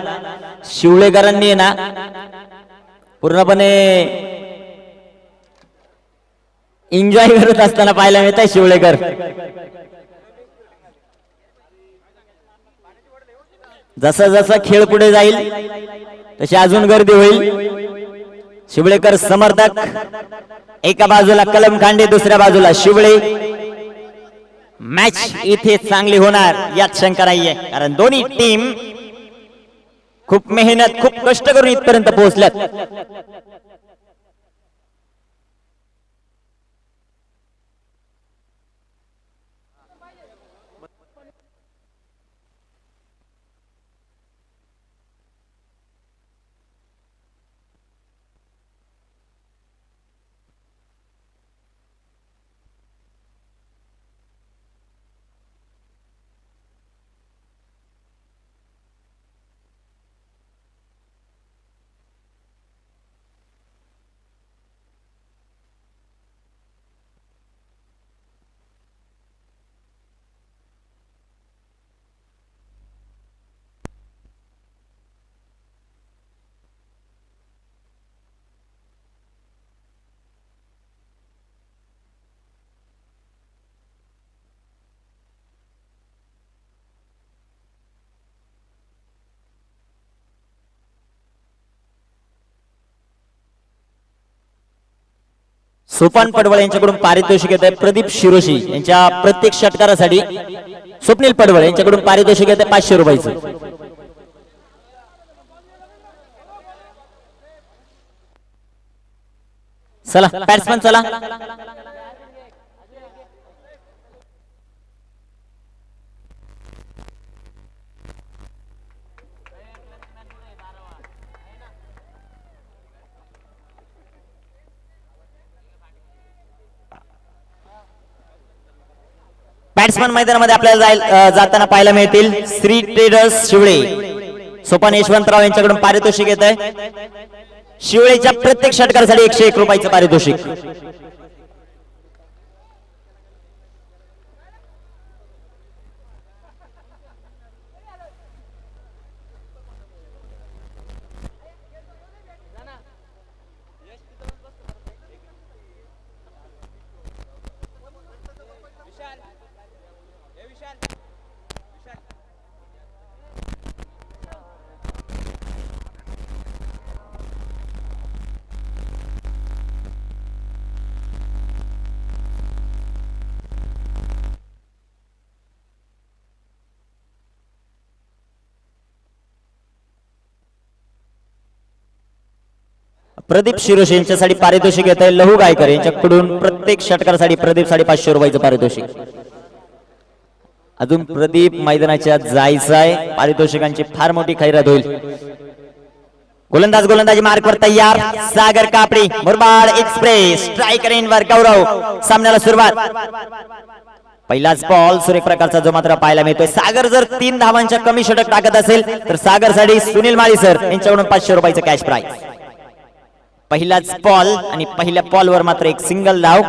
S1: शिवळेकरांनी आहे ना पूर्णपणे एन्जॉय करत असताना पाहायला मिळत आहे शिवळेकर. जसा जसा खेळ पुढे जाईल तशी अजून गर्दी होईल. शिवळेकर समर्थक एका बाजूला कलमखांडे, दुसऱ्या बाजूला शिवळे. मॅच इथे चांगली होणार यात शंका नाहीये, कारण दोन्ही टीम खूप मेहनत खूप कष्ट करून इथपर्यंत पोहोचल्यात. सोपान पडवळ यांच्याकडून पारितोषिक येत आहे प्रदीप शिरोशी यांच्या प्रत्येक षटकारासाठी. स्वप्नील पडवळ यांच्याकडून पारितोषिक येत आहे 500 रुपयाचं. चला बॅट्समन चला. बॅट्समन मैदानामध्ये आपल्याला जाताना पाहायला मिळतील श्री ट्रेडर्स शिवळे. सोपान यशवंतराव यांच्याकडून पारितोषिक येत आहे. शिवळेच्या प्रत्येक षटकारासाठी 101 रुपयाचं पारितोषिक. प्रदीप शिरोशी यांच्यासाठी पारितोषिक येत आहे लहू गायकर यांच्याकडून प्रत्येक षटकारासाठी प्रदीप 550 रुपयाचं पारितोषिक. अजून प्रदीप मैदानाच्या जायचं आहे. पारितोषिकांची फार मोठी खैरात होईल. गोलंदाजी मार्कवर तयार. सागर कापडी मुरबाड एक्सप्रेस स्ट्रायकर इनवर गौरव. सामन्याला सुरुवात. पहिलाच बॉल सुरेख प्रकारचा जो मात्र पाहायला मिळतोय. सागर जर 3 धावांच्या कमी षटक टाकत असेल तर सागरसाठी सुनील माळी सर यांच्याकडून 500 रुपयाचं कॅश प्राइज. पहिलाच बॉल आणि पहिल्या बॉलवर मात्र एक सिंगल धाव.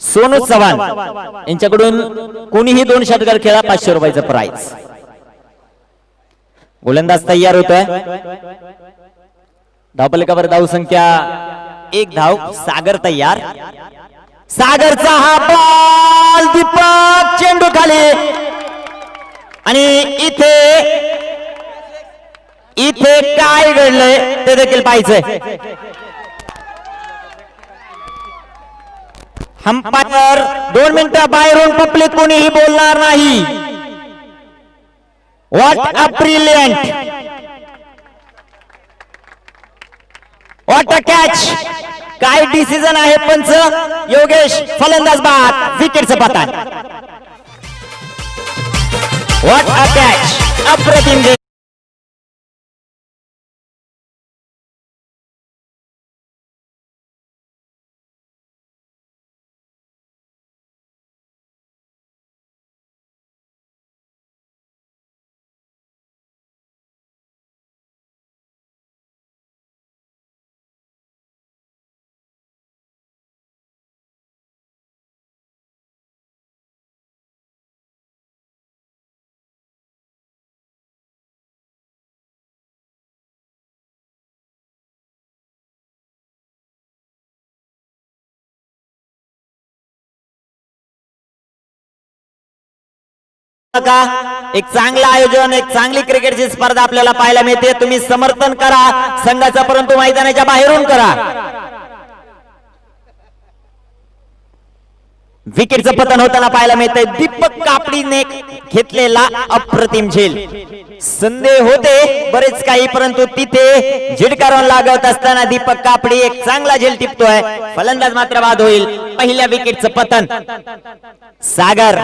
S1: सोनू चव्हाण यांच्याकडून कोणीही 2 षटकार खेळा 500 रुपयाचं प्राइज. गोलंदाज तयार होतोय. धावफलकावर धाव संख्या 1 धाव. सागर तयार. सागरचा हा बॉल दीपक चेंडू खाली आणि इथे काय घडलंय ते देखील पाहायचंय. अंपायर 2 मिनिटं बाहेरून पब्लिक कोणीही बोलणार नाही. What a brilliant, what a catch. काय डिसिजन आहे पंच. योगेश फलंदाज बाद, विकेटचं पतन. व्हॉट अ कॅच, अप्रतिम झेल. एक चांगलं आयोजन, एक चांगली क्रिकेटची स्पर्धा आपल्याला पाहायला मिळते. तुम्ही समर्थन करा संघाचा, परंतु मैदानाच्या बाहेरून करा. विकेटचं पतन होताना पाहायला मिळतंय. दीपक कापडीने घेतलेला अप्रतिम झेल. संदेह होते बरेच काही, परंतु तिथे झिडकारून लागत असताना दीपक कापडी एक चांगला झेल टिपतोय. फलंदाज मात्र बाद होईल. पहिल्या विकेटचं पतन. सागर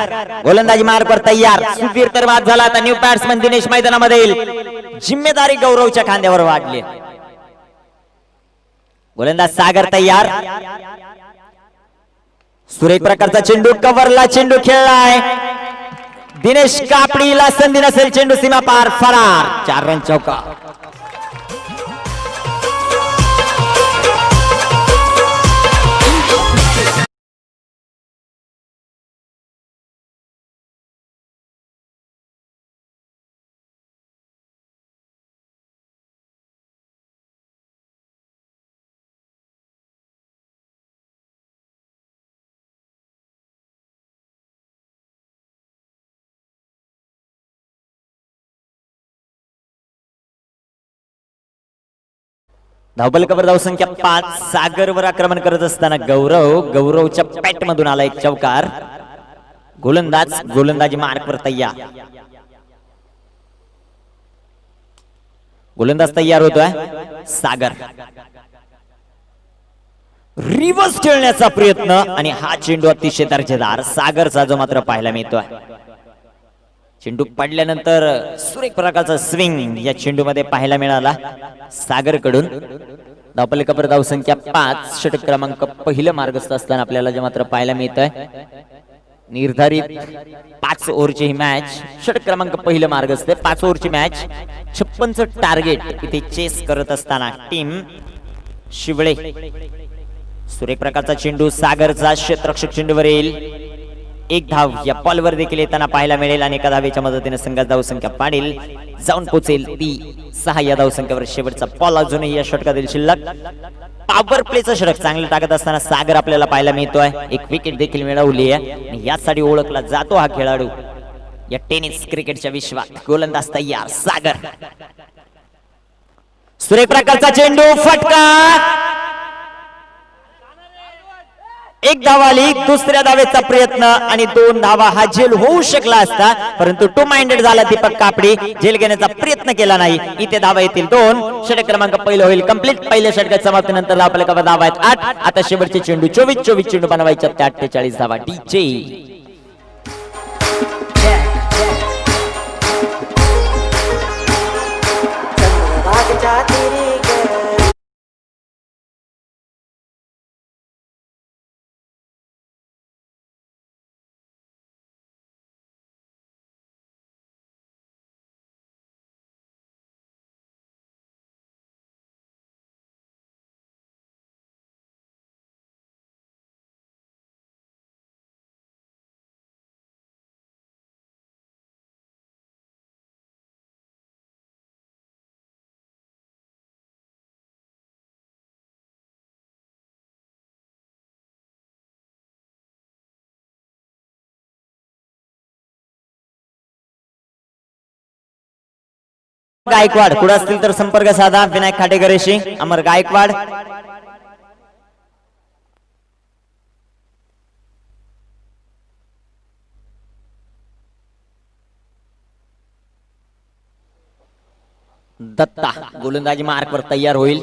S1: गोलंदाजी मार्कवर तयार. सुधीर तर बाद झाला. आता न्यू बॅट्समन दिनेश मैदानामध्ये येईल. जिम्मेदारी गौरवच्या खांद्यावर वाढली. गोलंदाज सागर तयार. सुरेख प्रकारचा चेंडू, कव्हरला चेंडू खेळलाय. दिनेश कापडीला संधी नसेल. चेंडू सीमा पार, फरार. 4 रन चौका. धावबल कबर धाव संख्या 5. सागरवर आक्रमण करत असताना गौरवच्या पॅट मधून आला एक चौकार. गोलंदाजी मार्कवर तयार. गोलंदाज तयार होतोय. सागर रिव्हर्स खेळण्याचा प्रयत्न आणि हा चेंडू अतिशय दर्जेदार सागरचा जो मात्र पाहायला मिळतोय. चेंडू पडल्यानंतर सुरेख प्रकारचा स्विंग या चेंडू मध्ये पाहायला मिळाला सागर कडून. धावपल्ले कबर धाव संख्या 5. षटक क्रमांक पहिलं मार्गस्थ असताना आपल्याला जे मात्र पाहायला मिळत आहे. निर्धारित 5 ओव्हरची ही मॅच. षटक क्रमांक पहिलं मार्गस्थ. 5 ओव्हरची मॅच. 56चं टार्गेट इथे चेस करत असताना टीम शिवळे. सुरेख प्रकारचा चेंडू सागरचा क्षेत्ररक्षक चेंडूवर येईल. एक धाव या बॉलवर देखील येताना पाहायला मिळेल आणि एका धावेच्या मदतीने संघाची धावसंख्या वाढेल. जाऊन पोहोचेल ती 6 या धावसंख्येवर. शेवटचा बॉल अजूनही या षटकातील शिल्लक. पॉवर प्लेचं षटक चांगलं टाकत असताना सागर आपल्याला पाहायला मिळतोय. एक विकेट देखील मिळवली आहे आणि यासाठी ओळखला जातो हा खेळाडू या टेनिस क्रिकेटच्या विश्वात. गोलंदाज तयार. सागर. सुरेख प्रकारचा चेंडू, फटका. एक धाव आली. दुसऱ्या धावेचा प्रयत्न आणि 2 धावा. हा झेल होऊ शकला असता, परंतु टू माइंडेड झाला दीपक कापडी. झेल घेण्याचा प्रयत्न केला नाही. इथे धावा येतील 2. षटक क्रमांक पहिलं होईल कंप्लीट. पहिल्या षटकाच्या समाप्तीनंतर आपल्याला धावा आहेत 8. आता शेवटचे चेंडू 24 चेंडू बनवायचे. 48 धावा. डीजे गायकवाड कुठं असतील तर संपर्क साधा. विनायक खाटेकरेशी. अमर गायकवाड. दत्ता गोलंदाजी मार्कवर तयार होईल.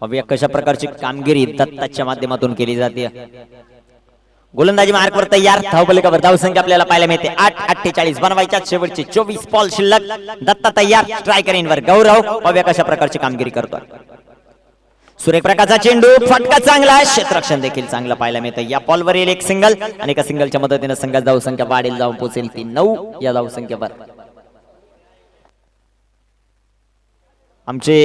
S1: पाहूया कशा प्रकारची कामगिरी दत्ताच्या माध्यमातून केली जाते. गोलंदाजी मार्कवर तयार. धावपलिकावर धावसंख्या आपल्याला पाहायला मिळते 8:48. बनवायच्या शेवटचे 24 बॉल शिल्लक. दत्ता तयार. स्ट्रायकर इनवर गौरव. पाहूया कशा प्रकारची कामगिरी करतो. सुरेख प्रकारचा चेंडू. फटका चांगला. क्षेत्ररक्षण देखील चांगलं पाहायला मिळतं. या बॉलवर येईल एक सिंगल आणि एका सिंगलच्या मदतीने संघाची धावसंख्या वाढेल, जाऊन पोहोचेल ती 9 या धावसंख्येवर. आमचे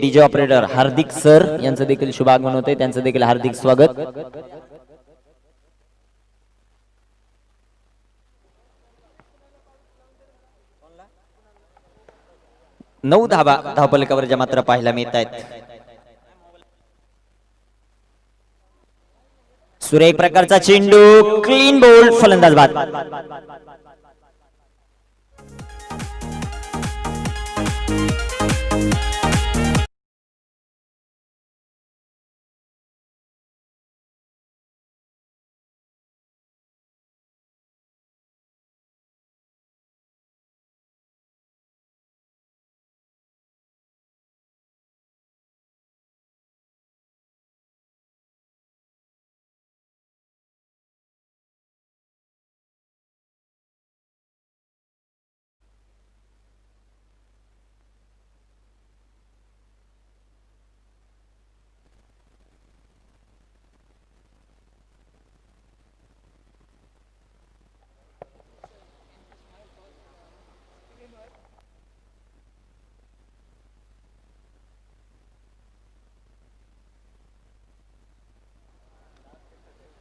S1: डीजे ऑपरेटर हार्दिक सर यांचं देखील शुभागमन होते, त्यांचं देखील हार्दिक स्वागत. नऊ धावा धावपलिकावर मात्र पाहायला मिळत आहेत. सुरेख प्रकारचा चेंडू. Clean bowled. फलंदाज बाद.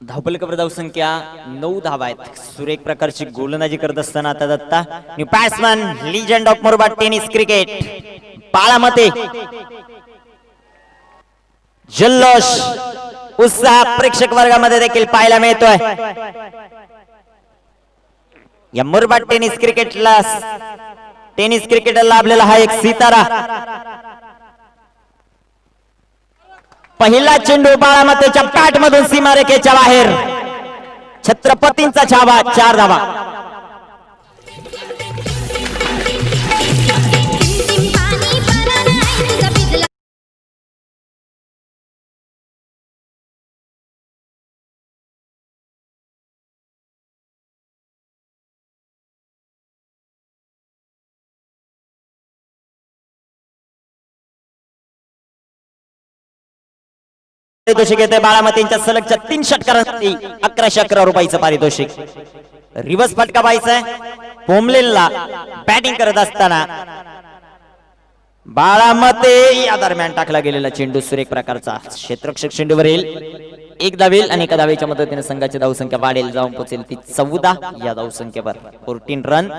S1: धावपलिकावर धावसंख्या 9 धावा आहेत. सुरेख प्रकारची गोलंदाजी करत असताना आता Datta. New batsman, legend of Murbad tennis cricket Balamate. जल्लोष उत्साह प्रेक्षक वर्गामध्ये देखील पाहायला मिळतोय. या मुरबाड टेनिस क्रिकेटला लाभलेला हा एक सितारा. पहिला चेंडू बाळामतेच्या पॅट मधून सीमारेखेच्या बाहेर. छत्रपतींचा छावा. 4 धावा. पारितोषिक येते बाळामतींच्या सलगच्या 3 षटकारांसाठी 1111 रुपयाचं पारितोषिक. रिव्हर्स फटका पाहायचा पोमलेनला बॅटिंग करत असताना. बाळामते या दरम्यान टाकला गेलेला चेंडू सुरेख प्रकारचा. क्षेत्ररक्षक चेंडूवर येईल. एक धावेल आणि एका धावेच्या मदतीने संघाची धावसंख्या वाढेल, जाऊन पोहोचेल ती 14 या धावसंख्येवर. 14 रन.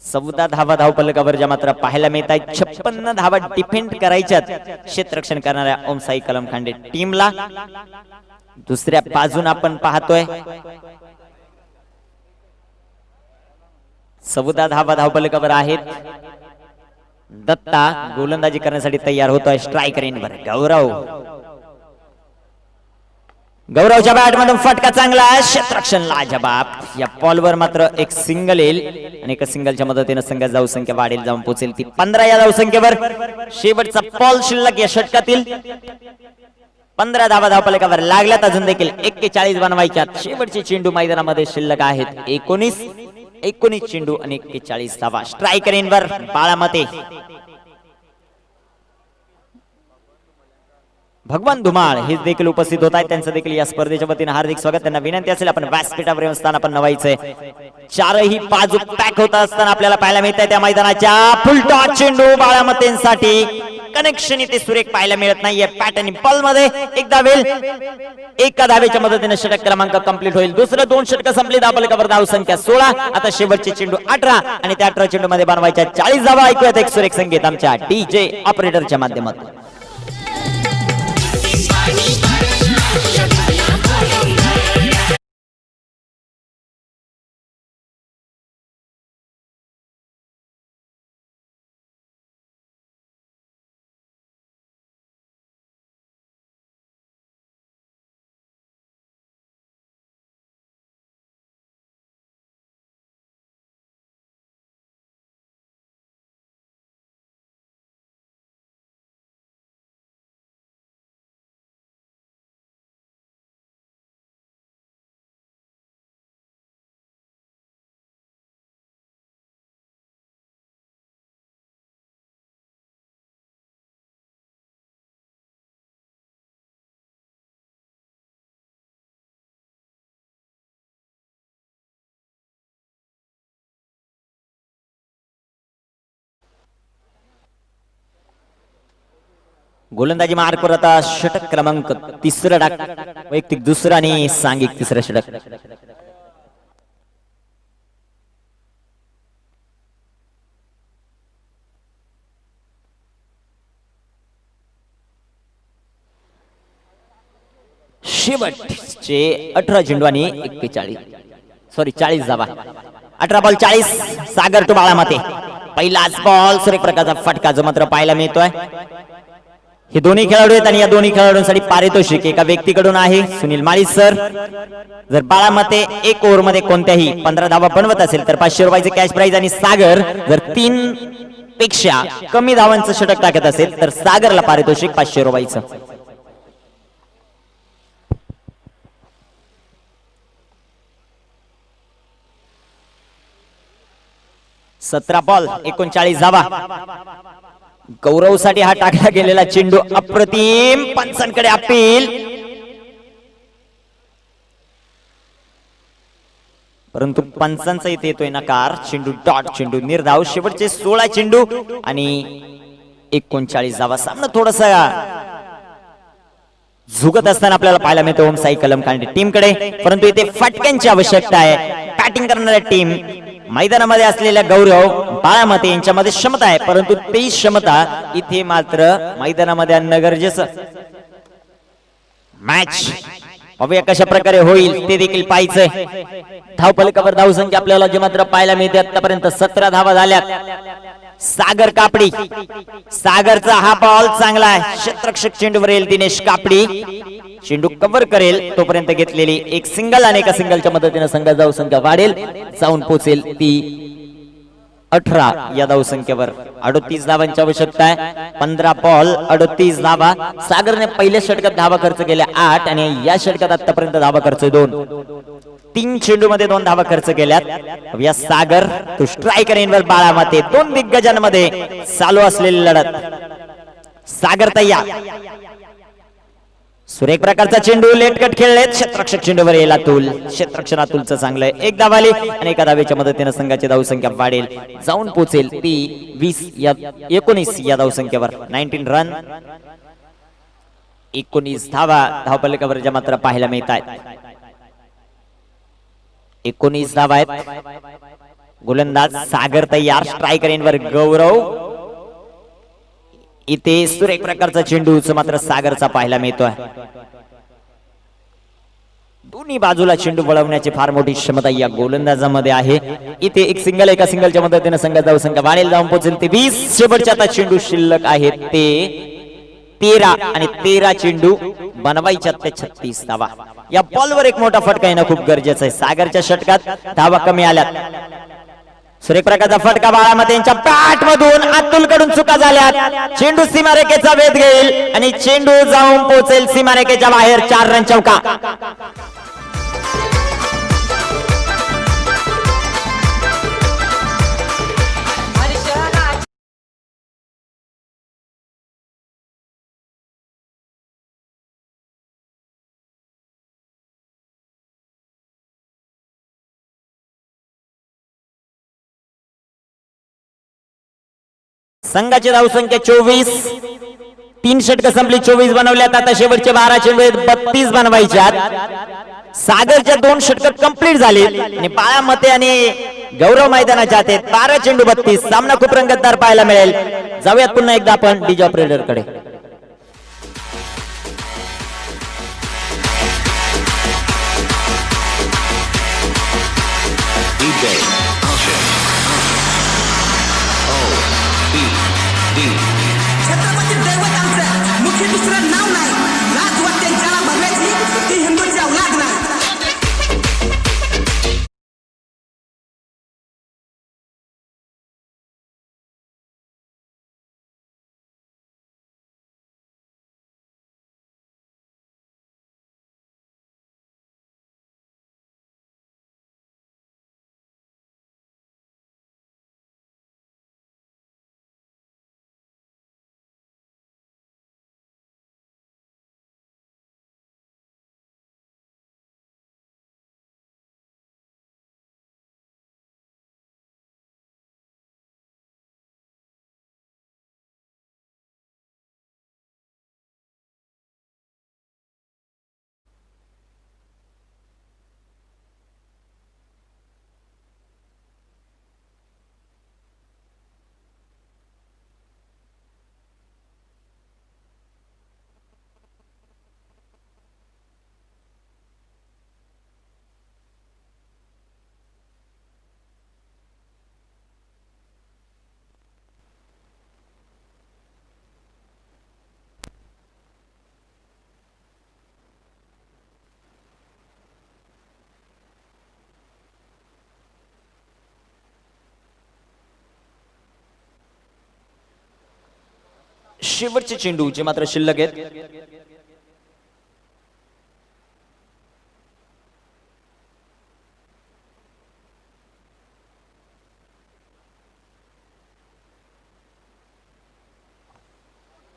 S1: 14 धावा धावपलकावर ज्या मात्र पाहायला मिळत आहेत. 56 धावा डिफेंड करायच्यात क्षेत्ररक्षण करणाऱ्या ओमसाई कलमखांडे टीमला. दुसऱ्या बाजून आपण पाहतोय 14 धावा धावपलकावर आहेत. दत्ता गोलंदाजी करण्यासाठी तयार होतोय. स्ट्रायकर इनवर गौरवच्या बॅट मधून फटका चांगला. क्षेत्ररक्षण लाजबाब. या बॉलवर मात्र एक सिंगल येईल आणि एका सिंगलच्या मदतीने संघाची धावसंख्या वाढेल, जाऊन पोहोचेल ती 15 या धावसंख्येवर. शेवटचा बॉल शिल्लक या षटकातील. 15 धावा धावपलकावर लागल्यात. अजून देखील 41 बनवायच्यात. शेवटचे चेंडू मैदानामध्ये शिल्लक आहेत 19 चेंडू आणि 41 धावा. स्ट्रायकर इनवर बाळामते. भगवान धुमाळ हे देखील उपस्थित होत आहेत. त्यांचं देखील या स्पर्धेच्या वतीने हार्दिक स्वागत. त्यांना विनंती असेल आपण व्यासपीठावर येऊन स्थान आपण नवायचंय. चारही बाजू पॅक होत असताना आपल्याला पाहायला मिळत आहे त्या मैदानाच्या. फुलटॉस चेंडू बाळामतेंसाठी. कनेक्शन इथे सुरेख पाहायला मिळत नाहीये. पॅटर्न बॉल मध्ये एक धावेल. एका धावेच्या मदतीने षटक क्रमांक कंप्लीट होईल. दुसरं 2 षटक संपली. धावपलकावर धावसंख्या 16. आता शेवटचे चेंडू 18 आणि त्या 18 चेंडू मध्ये बनवायच्या 40 धावा. ऐकूयात एक सुरेख संगीत आमच्या डीजे ऑपरेटरच्या माध्यमातून. गोलंदाजी मार्कवर आता षटक क्रमांक तिसरा डाक, वैयक्तिक दुसरा आणि सांघिक तिसरा षटक. शेवटचे 18 चेंडू आणि 40 धावा. 18 बॉल 40. Sagar to बाळामाते. पहिलाच बॉल सुरेख प्रकारचा फटका जो मात्र पाहायला मिळतोय. हे दोन्ही खेळाडू आहेत आणि या दोन्ही खेळाडूंसाठी पारितोषिक एका व्यक्तीकडून आहे, सुनील माळी सर. जर बाळामाते एक ओव्हर मध्ये कोणत्याही 15 धावा बनवत असेल तर 500 रुपयाचे कॅश प्राइज, आणि सागर जर 3 पेक्षा कमी धावांचं षटक टाकत असेल तर सागरला पारितोषिक 500 रुपयाचं. 17 बॉल 39 धावा. गौरवसाठी हा टाकला गेलेला चेंडू अप्रतिम. पंचांकडे अपील, परंतु पंचांचा इथे येतोय नकार. चेंडू डॉट, चेंडू निर्धाव. शेवटचे 16 चेंडू आणि 39 धावा. सामना थोडासा झुकत असताना आपल्याला पाहायला मिळतो ओम साई कलमकांडे टीमकडे, परंतु इथे फटक्यांची आवश्यकता आहे. बॅटिंग करणाऱ्या टीम मैदानामध्ये असलेल्या गौरव बाळामाते यांच्यामध्ये क्षमता आहे, परंतु ती क्षमता इथे मात्र मैदानामध्ये आणणं गरजेचं. मॅच बघूया कशा प्रकारे होईल ते देखील पाहायचंय. धावफलकावर धावसंख्या आपल्याला जे मात्र पाहायला मिळते आतापर्यंत 17 धावा झाल्यात. सागर कापडी, सागरचा हा बॉल चांगला आहे. क्षेत्ररक्षक चेंडूवर येईल दिनेश कापडी. चेंडू कव्हर करेल तोपर्यंत घेतलेली एक सिंगल, आणि एका सिंगलच्या मदतीने संघाची धावसंख्या वाढेल, जाऊन पोहोचेल ती 18 या धावसंख्येवर. 38 धावांची आवश्यकता आहे. 15 बॉल 38 धावा. सागरने पहिल्या षटकात धावा खर्च केल्या 8, आणि या षटकात आतापर्यंत धावा खर्च 2. 3 चेंडू मध्ये 2 धावा खर्च केल्यात. या सागर तो स्ट्रायकर इनवर बाळामाते. 2 दिग्गजांमध्ये चालू असलेली लढत. सागर तयार. सुरेख प्रकारचा चेंडू लेट कट खेळलेत. क्षेत्ररक्षक चेंडूवर येईल अतुल. क्षेत्ररक्षण अतुलचं चांगलं आहे. एक धाव आली आणि एका धावेच्या मदतीने संघाची धावसंख्या वाढेल, जाऊन पोहोचेल ती 19 या धावसंख्येवर. 19 रन 19 धावा धावफलकावर मात्र पाहायला मिळत आहेत. 19 धावा आहेत. गोलंदाज सागर तयार. स्ट्रायकर इनवर गौरव. इथे सुरेख प्रकारचा चेंडू मात्र सागरचा पाहायला मिळतोय. दोन्ही बाजूला चेंडू वळवण्याची फार मोठी क्षमता या गोलंदाजामध्ये आहे. इथे एक सिंगल, एका सिंगलच्या मदतीने संघाची धावसंख्या वाढेल, जाऊन पोहोचेल ते 20. शेवटचे आता चेंडू शिल्लक आहेत ते 13, आणि 13 चेंडू बनवायच्यात ते 36 धावा. या बॉलवर एक मोठा फटका येणं खूप गरजेचं आहे. सागरच्या षटकात धावा कमी आल्यात. सुरेख प्रकारचा फटका बाळामाते यांच्या बॅट मधून अतुल कडून चुका झाल्या. चेंडू सीमारेखेचा वेध घेईल आणि चेंडू जाऊन पोहोचेल सीमारेखेच्या बाहेर. 4 रन चौका. संघाची धावसंख्या 24. 3 षटक संपली, 24 बनवल्यात. आता शेवटचे 12 चेंडू 32 बनवायच्यात. सागरच्या 2 षटक कंप्लीट झाली आणि बाळामाते आणि गौरव मैदानाच्या आहेत. 12 चेंडू 32. सामना खूप रंगतदार पाहायला मिळेल. जाऊयात पुन्हा एकदा आपण डीजे ऑपरेटर कडे.
S2: छत्रपती दैवत आमचं मुख्य दुसरं नाव नाही. राजवट त्यांच्याला बघायची ती हिंदूची औलाद नाही.
S1: शेवटचे चेंडू जे मात्र शिल्लक आहेत.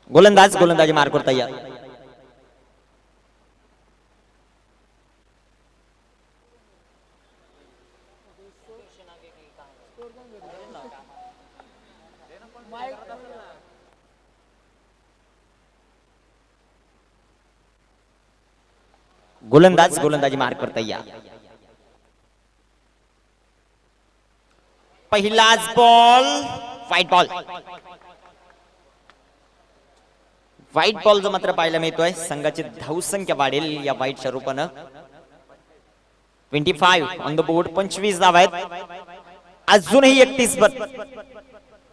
S1: गोलंदाजी मार्कवर तयार. गोलंदाजी मार्कवर तयार. पहिलाच ball white ball. White ball जो मात्र पाहायला मिळतोय. संघाची धावसंख्या वाढेल या व्हाईटच्या रूपानं. 25 ऑन द बोर्ड. 25 धावा आहेत. अजूनही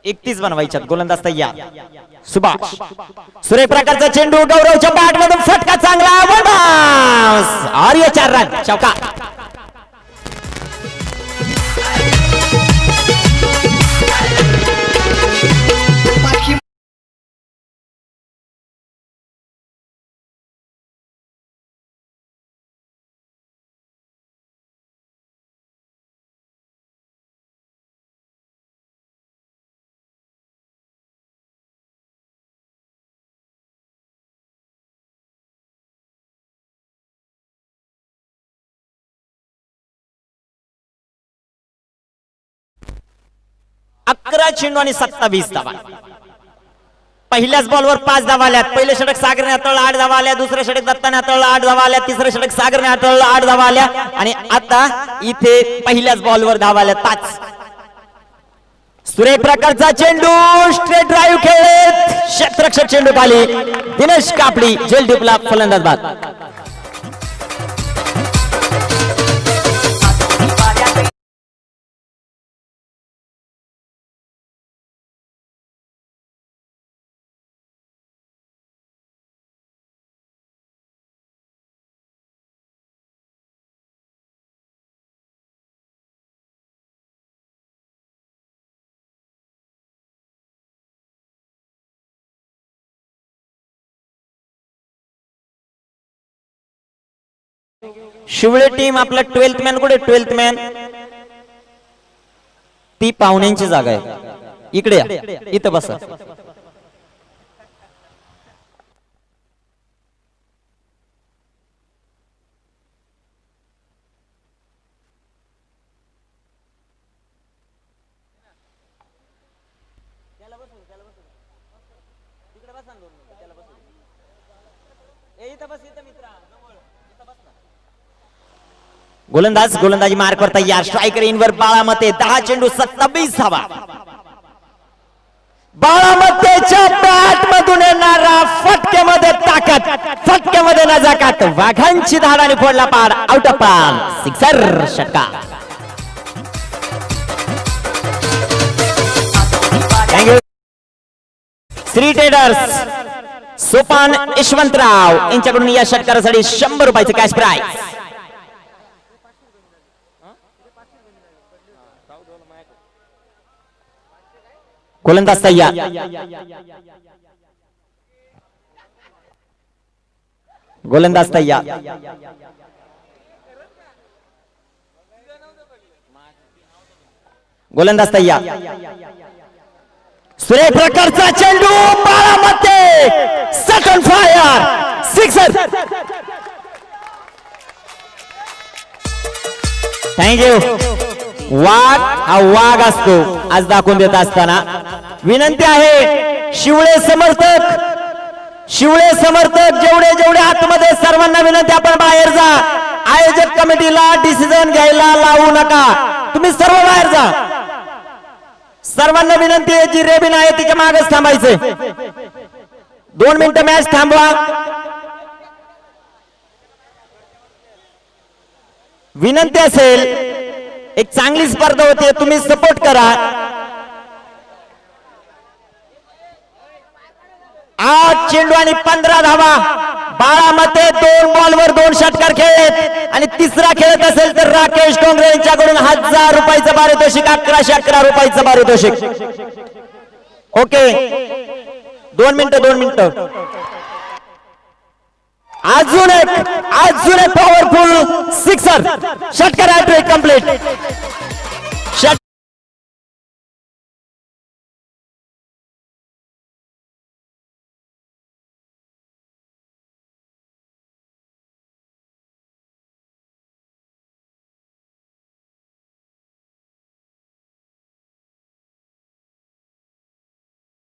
S1: 31 बनवायच्यात. गोलंदाज तयार. सुभाष. सुरेख प्रकारचा चेंडू गौरवच्या बॅट मधून फटका चांगला. आर्य 4 रन. चौका. अकरा चेंडू आणि 27 धावा. पहिल्याच बॉलवर 5 धावा आल्यात. पहिले षटक सागरने हाताळलं, 8 धावा आल्या. दुसरं षटक दत्ताने हाताळलं, 8 धावा आल्या. तिसरं षटक सागरने हाताळलं, 8 धावा आल्या. आणि आता इथे पहिल्याच बॉलवर धावा आल्यात 5. सुरेख प्रकारचा चेंडू स्ट्रेट ड्राईव्ह खेळत क्षेत्ररक्षक चेंडू खाली. दिनेश कापडी जेल डिपला फलंदाज बाद. शिवळे टीम आपला 12th मॅन कुठे? 12th मॅन ती पाहुण्यांची जागा आहे. इकडे या, इथं बसा. गोलंदाजी मार्कवर तयार. स्ट्रायकर इनवर बाळामते. 10 चेंडू 27 धावा. बाळामतेच्या बॅट मधून येणारा फटक्यामध्ये ताकद, फटक्यामध्ये नजाकत. वाघांची धाडाने फोडला पार. आउट ऑफ पान. सिक्सर. षटका. थँक्यू. श्री ट्रेडर्स सोपान यशवंतराव यांच्याकडून या षटकारासाठी 100 रुपयाचं कॅश प्राइज. गोलंदाज तयार. गोलंदाज तयार. गोलंदाज तयार. सुरेख प्रकारचा चेंडू बाळामध्ये. Second fire. सिक्सर. थँक्यू. वाघ हा वाघ असतो आज दाखवून देत असताना. विनंती आहे शिवळे समर्थक जेवढे जेवढे आतमध्ये सर्वांना विनंती आपण बाहेर जा. आयोजक कमिटीला डिसिजन घ्यायला लावू नका. तुम्ही सर्व बाहेर जा. सर्वांना विनंती आहे जी रेबिन आहे तिच्या मागच थांबायचंय. 2 मिनिटं मॅच थांबवा. विनंती असेल, एक चांगली स्पर्धा होती, तुम्ही सपोर्ट करा. 8 चेंडू आणि 15 धावा. बाळामध्ये 2 बॉलवर 2 षटकार खेळलेत आणि तिसरा खेळत असेल तर राकेश डोंगरे यांच्याकडून 1000 रुपयाचं पारितोषिक. 1111 रुपयाचं पारितोषिक. ओके. 2 मिनिटं अजून एक पॉवरफुल सिक्सर. षटकार हॅट्रिक कंप्लीट.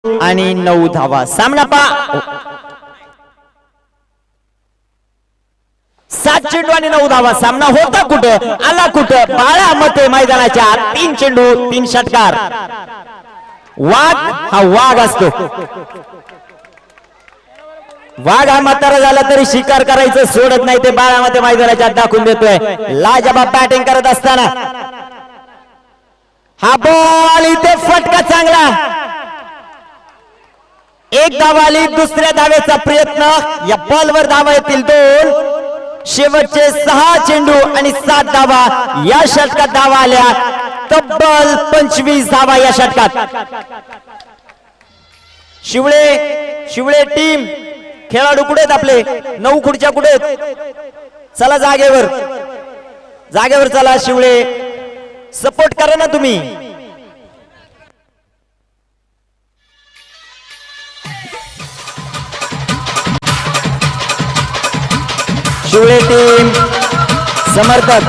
S1: आणि 9 धावा. सामना पा 7 चेंडू आणि 9 धावा. सामना होता कुठं आला कुठं बाळा मते मैदानाच्या 3 चेंडू 3 षटकार. वाघ हा वाघ असतो. वाघ हा म्हातारा झाला तरी शिकार करायचं सोडत नाही. ते बाळा मते मैदानाच्या दाखवून देतोय. लाजबाब बॅटिंग करत असताना हा बॉल इथे फटका चांगला. एक धावा आली. दुसऱ्या धावेचा प्रयत्न. या बॉलवर धावा येतील 2. शेवटचे 6 चेंडू आणि 7 धावा. या षटकात धावा आल्या तब्बल 25 धावा या षटकात. शिवळे टीम खेळाडू कुठे आहेत आपले? 9 खुर्च्या कुठे आहेत? चला जागेवर चला. शिवळे सपोर्ट करा ना तुम्ही. शिवळे टीम समर्थक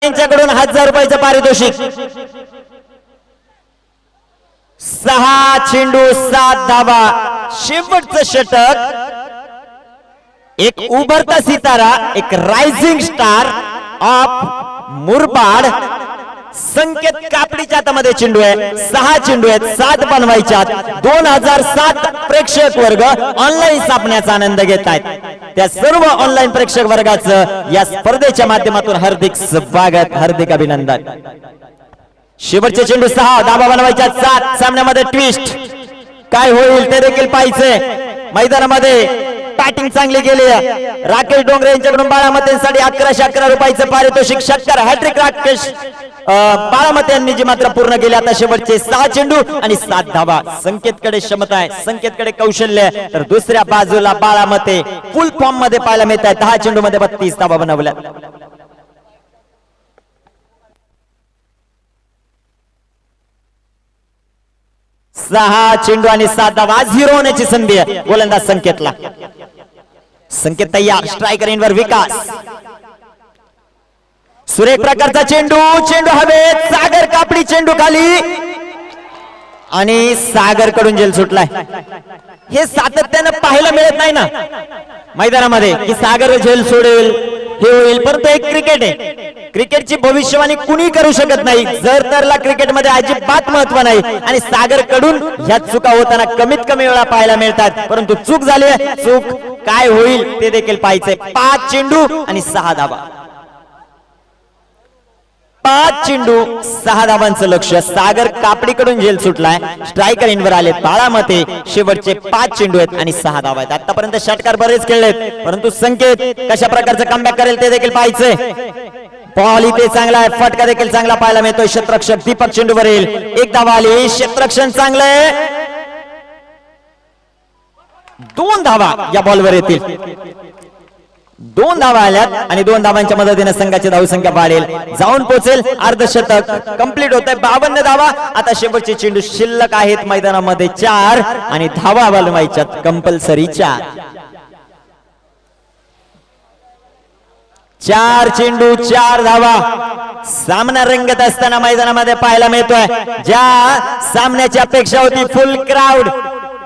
S1: यांच्याकडून 1000 रुपयाचं पारितोषिक. 6 चेंडू 7 धावा. शेवटचं षटक. एक उभरता सितारा, एक रायझिंग स्टार ऑफ मुरबाड. संकेत कापडीच्या हातामध्ये चेंडू आहे. 6 चेंडू आहेत. 7 बनवायच्यात. 2007 प्रेक्षक वर्ग ऑनलाईन सापण्याचा आनंद घेत आहेत. त्या सर्व ऑनलाईन प्रेक्षक वर्गाचं या स्पर्धेच्या माध्यमातून हार्दिक स्वागत, हार्दिक अभिनंदन. शेवटचे चेंडू 6 धावा बनवायच्या. 7 सामन्यामध्ये ट्विस्ट काय होईल ते देखील पाहायचंय. मैदानामध्ये बॅटिंग चांगली केली. राकेश डोंगरे यांच्याकडून बाळामतेसाठी 1111 रुपयाचं पारितोषिक. षटकार हॅट्रिक राकेश बाळामते यांनी जी मात्र पूर्ण केली. आता शेवटचे 6 चेंडू आणि 7 धावा. संकेतकडे क्षमता आहे, संकेतकडे कौशल्य आहे. तर दुसऱ्या बाजूला बाळामते फुल फॉर्म मध्ये पाहायला मिळत आहे. 10 चेंडू मध्ये 32 धावा बनवल्या. सहा चेंडू आणि 7 धावा. आज हिरो होण्याची संधी आहे गोलंदाज संकेतला. संकेत तयार. स्ट्रायकर इनवर विकास. सुरेख प्रकारचा चेंडू हवेत. सागर कापडी चेंडू खाली आणि सागर कडून झेल सुटलाय. हे सातत्यानं पाहायला मिळत नाही ना मैदानामध्ये की सागर झेल सोडेल हे होईल. परंतु एक क्रिकेट आहे. क्रिकेटची भविष्यवाणी कुणी करू शकत नाही. जर तरला क्रिकेटमध्ये अजिबात महत्व नाही. आणि सागर कडून ह्या चुका होताना कमीत कमी वेळा पाहायला मिळतात. परंतु चूक झाली आहे. चूक काय होईल ते देखील पाहायचंय. 5 चेंडू आणि 6 धावा. 5 चेंडू 6 धावांचं लक्ष. सागर कापडीकडून झेल सुटलाय. स्ट्रायकर इनवर आले बाळामते. शेवटचे 5 चेंडू आहेत आणि 6 धावा आहेत. आतापर्यंत षटकार बरेच खेळलेत, परंतु संकेत कशा प्रकारचं कमबॅक करेल ते देखील पाहायचंय. बॉल इथे चांगला आहे. फटका देखील चांगला पाहायला मिळतोय. क्षेत्ररक्षक दीपक चेंडूवर येईल. 1 धावा आली. क्षेत्ररक्षण चांगलं आहे. 2 धावा या बॉलवर येतील. 2 धावा आल्यात आणि 2 धावांच्या मदतीने संघाची धावसंख्या वाढेल. जाऊन पोहोचेल. अर्धशतक कंप्लीट होतंय. 52 धावा. आता शेवटचे चेंडू शिल्लक आहेत मैदानामध्ये 4 आणि धावा बनवायच्यात कंपल्सरी 4. 4 चेंडू 4 धावा. सामना रंगत असताना मैदानामध्ये पाहायला मिळतोय. ज्या सामन्याची अपेक्षा होती फुल क्राऊड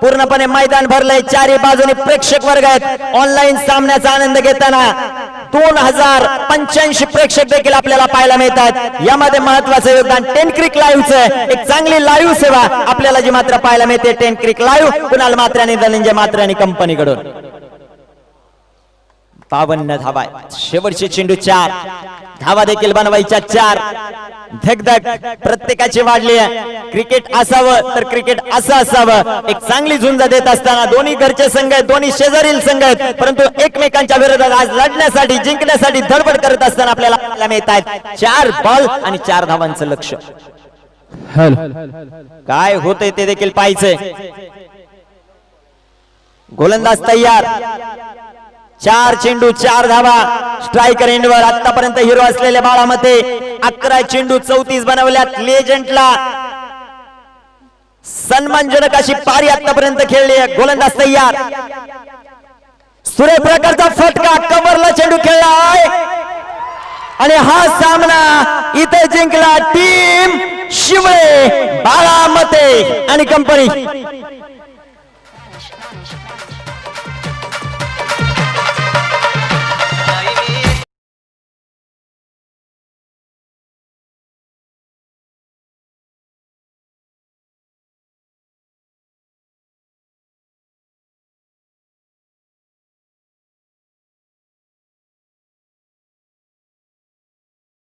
S1: पूर्णपणे मैदान भरलंय, चारी बाजूने प्रेक्षक वर्ग आहेत. ऑनलाईन सामन्याचा आनंद घेताना 2085 प्रेक्षक देखील आपल्याला पाहायला मिळतात. यामध्ये महत्वाचं योगदान 10 क्रिक लाईव्हचं, एक चांगली लाईव्ह सेवा आपल्याला जी मात्र पाहायला मिळते. 10 क्रिक लाईव्ह कुणाल मात्रे आणि धनंजय मात्रे आणि कंपनीकडून. 52 धावा, शेवटची चेंडू 4 धावा देखील बनवायच्या 4. धगधग प्रत्येकाची वाढली आहे. क्रिकेट असावं तर क्रिकेट असं असावं. एक चांगली झुंज देत असताना दोन्ही घरचे संघ आहेत, दोन्ही शेजारील संघ आहेत, परंतु एकमेकांच्या विरोधात आज लढण्यासाठी जिंकण्यासाठी धडपड करत असताना आपल्याला मिळत आहेत 4 बॉल आणि 4 धावांचं लक्ष. काय होतंय ते देखील पाहायचंय. गोलंदाज तयार, 4 चेंडू 4 धावा. स्ट्रायकर एंडवर आतापर्यंत हिरो असलेल्या बाळामध्ये 11 चेंडू 34 बनवल्यात. लेजंडला सन्मानजनक अशी पारी आतापर्यंत खेळली आहे. गोलंदाज तयार, सुरेख प्रकारचा फटका, कव्हरला चेंडू खेळला आहे आणि हा सामना इथे जिंकला टीम शिवळे, बाळामते आणि कंपनी.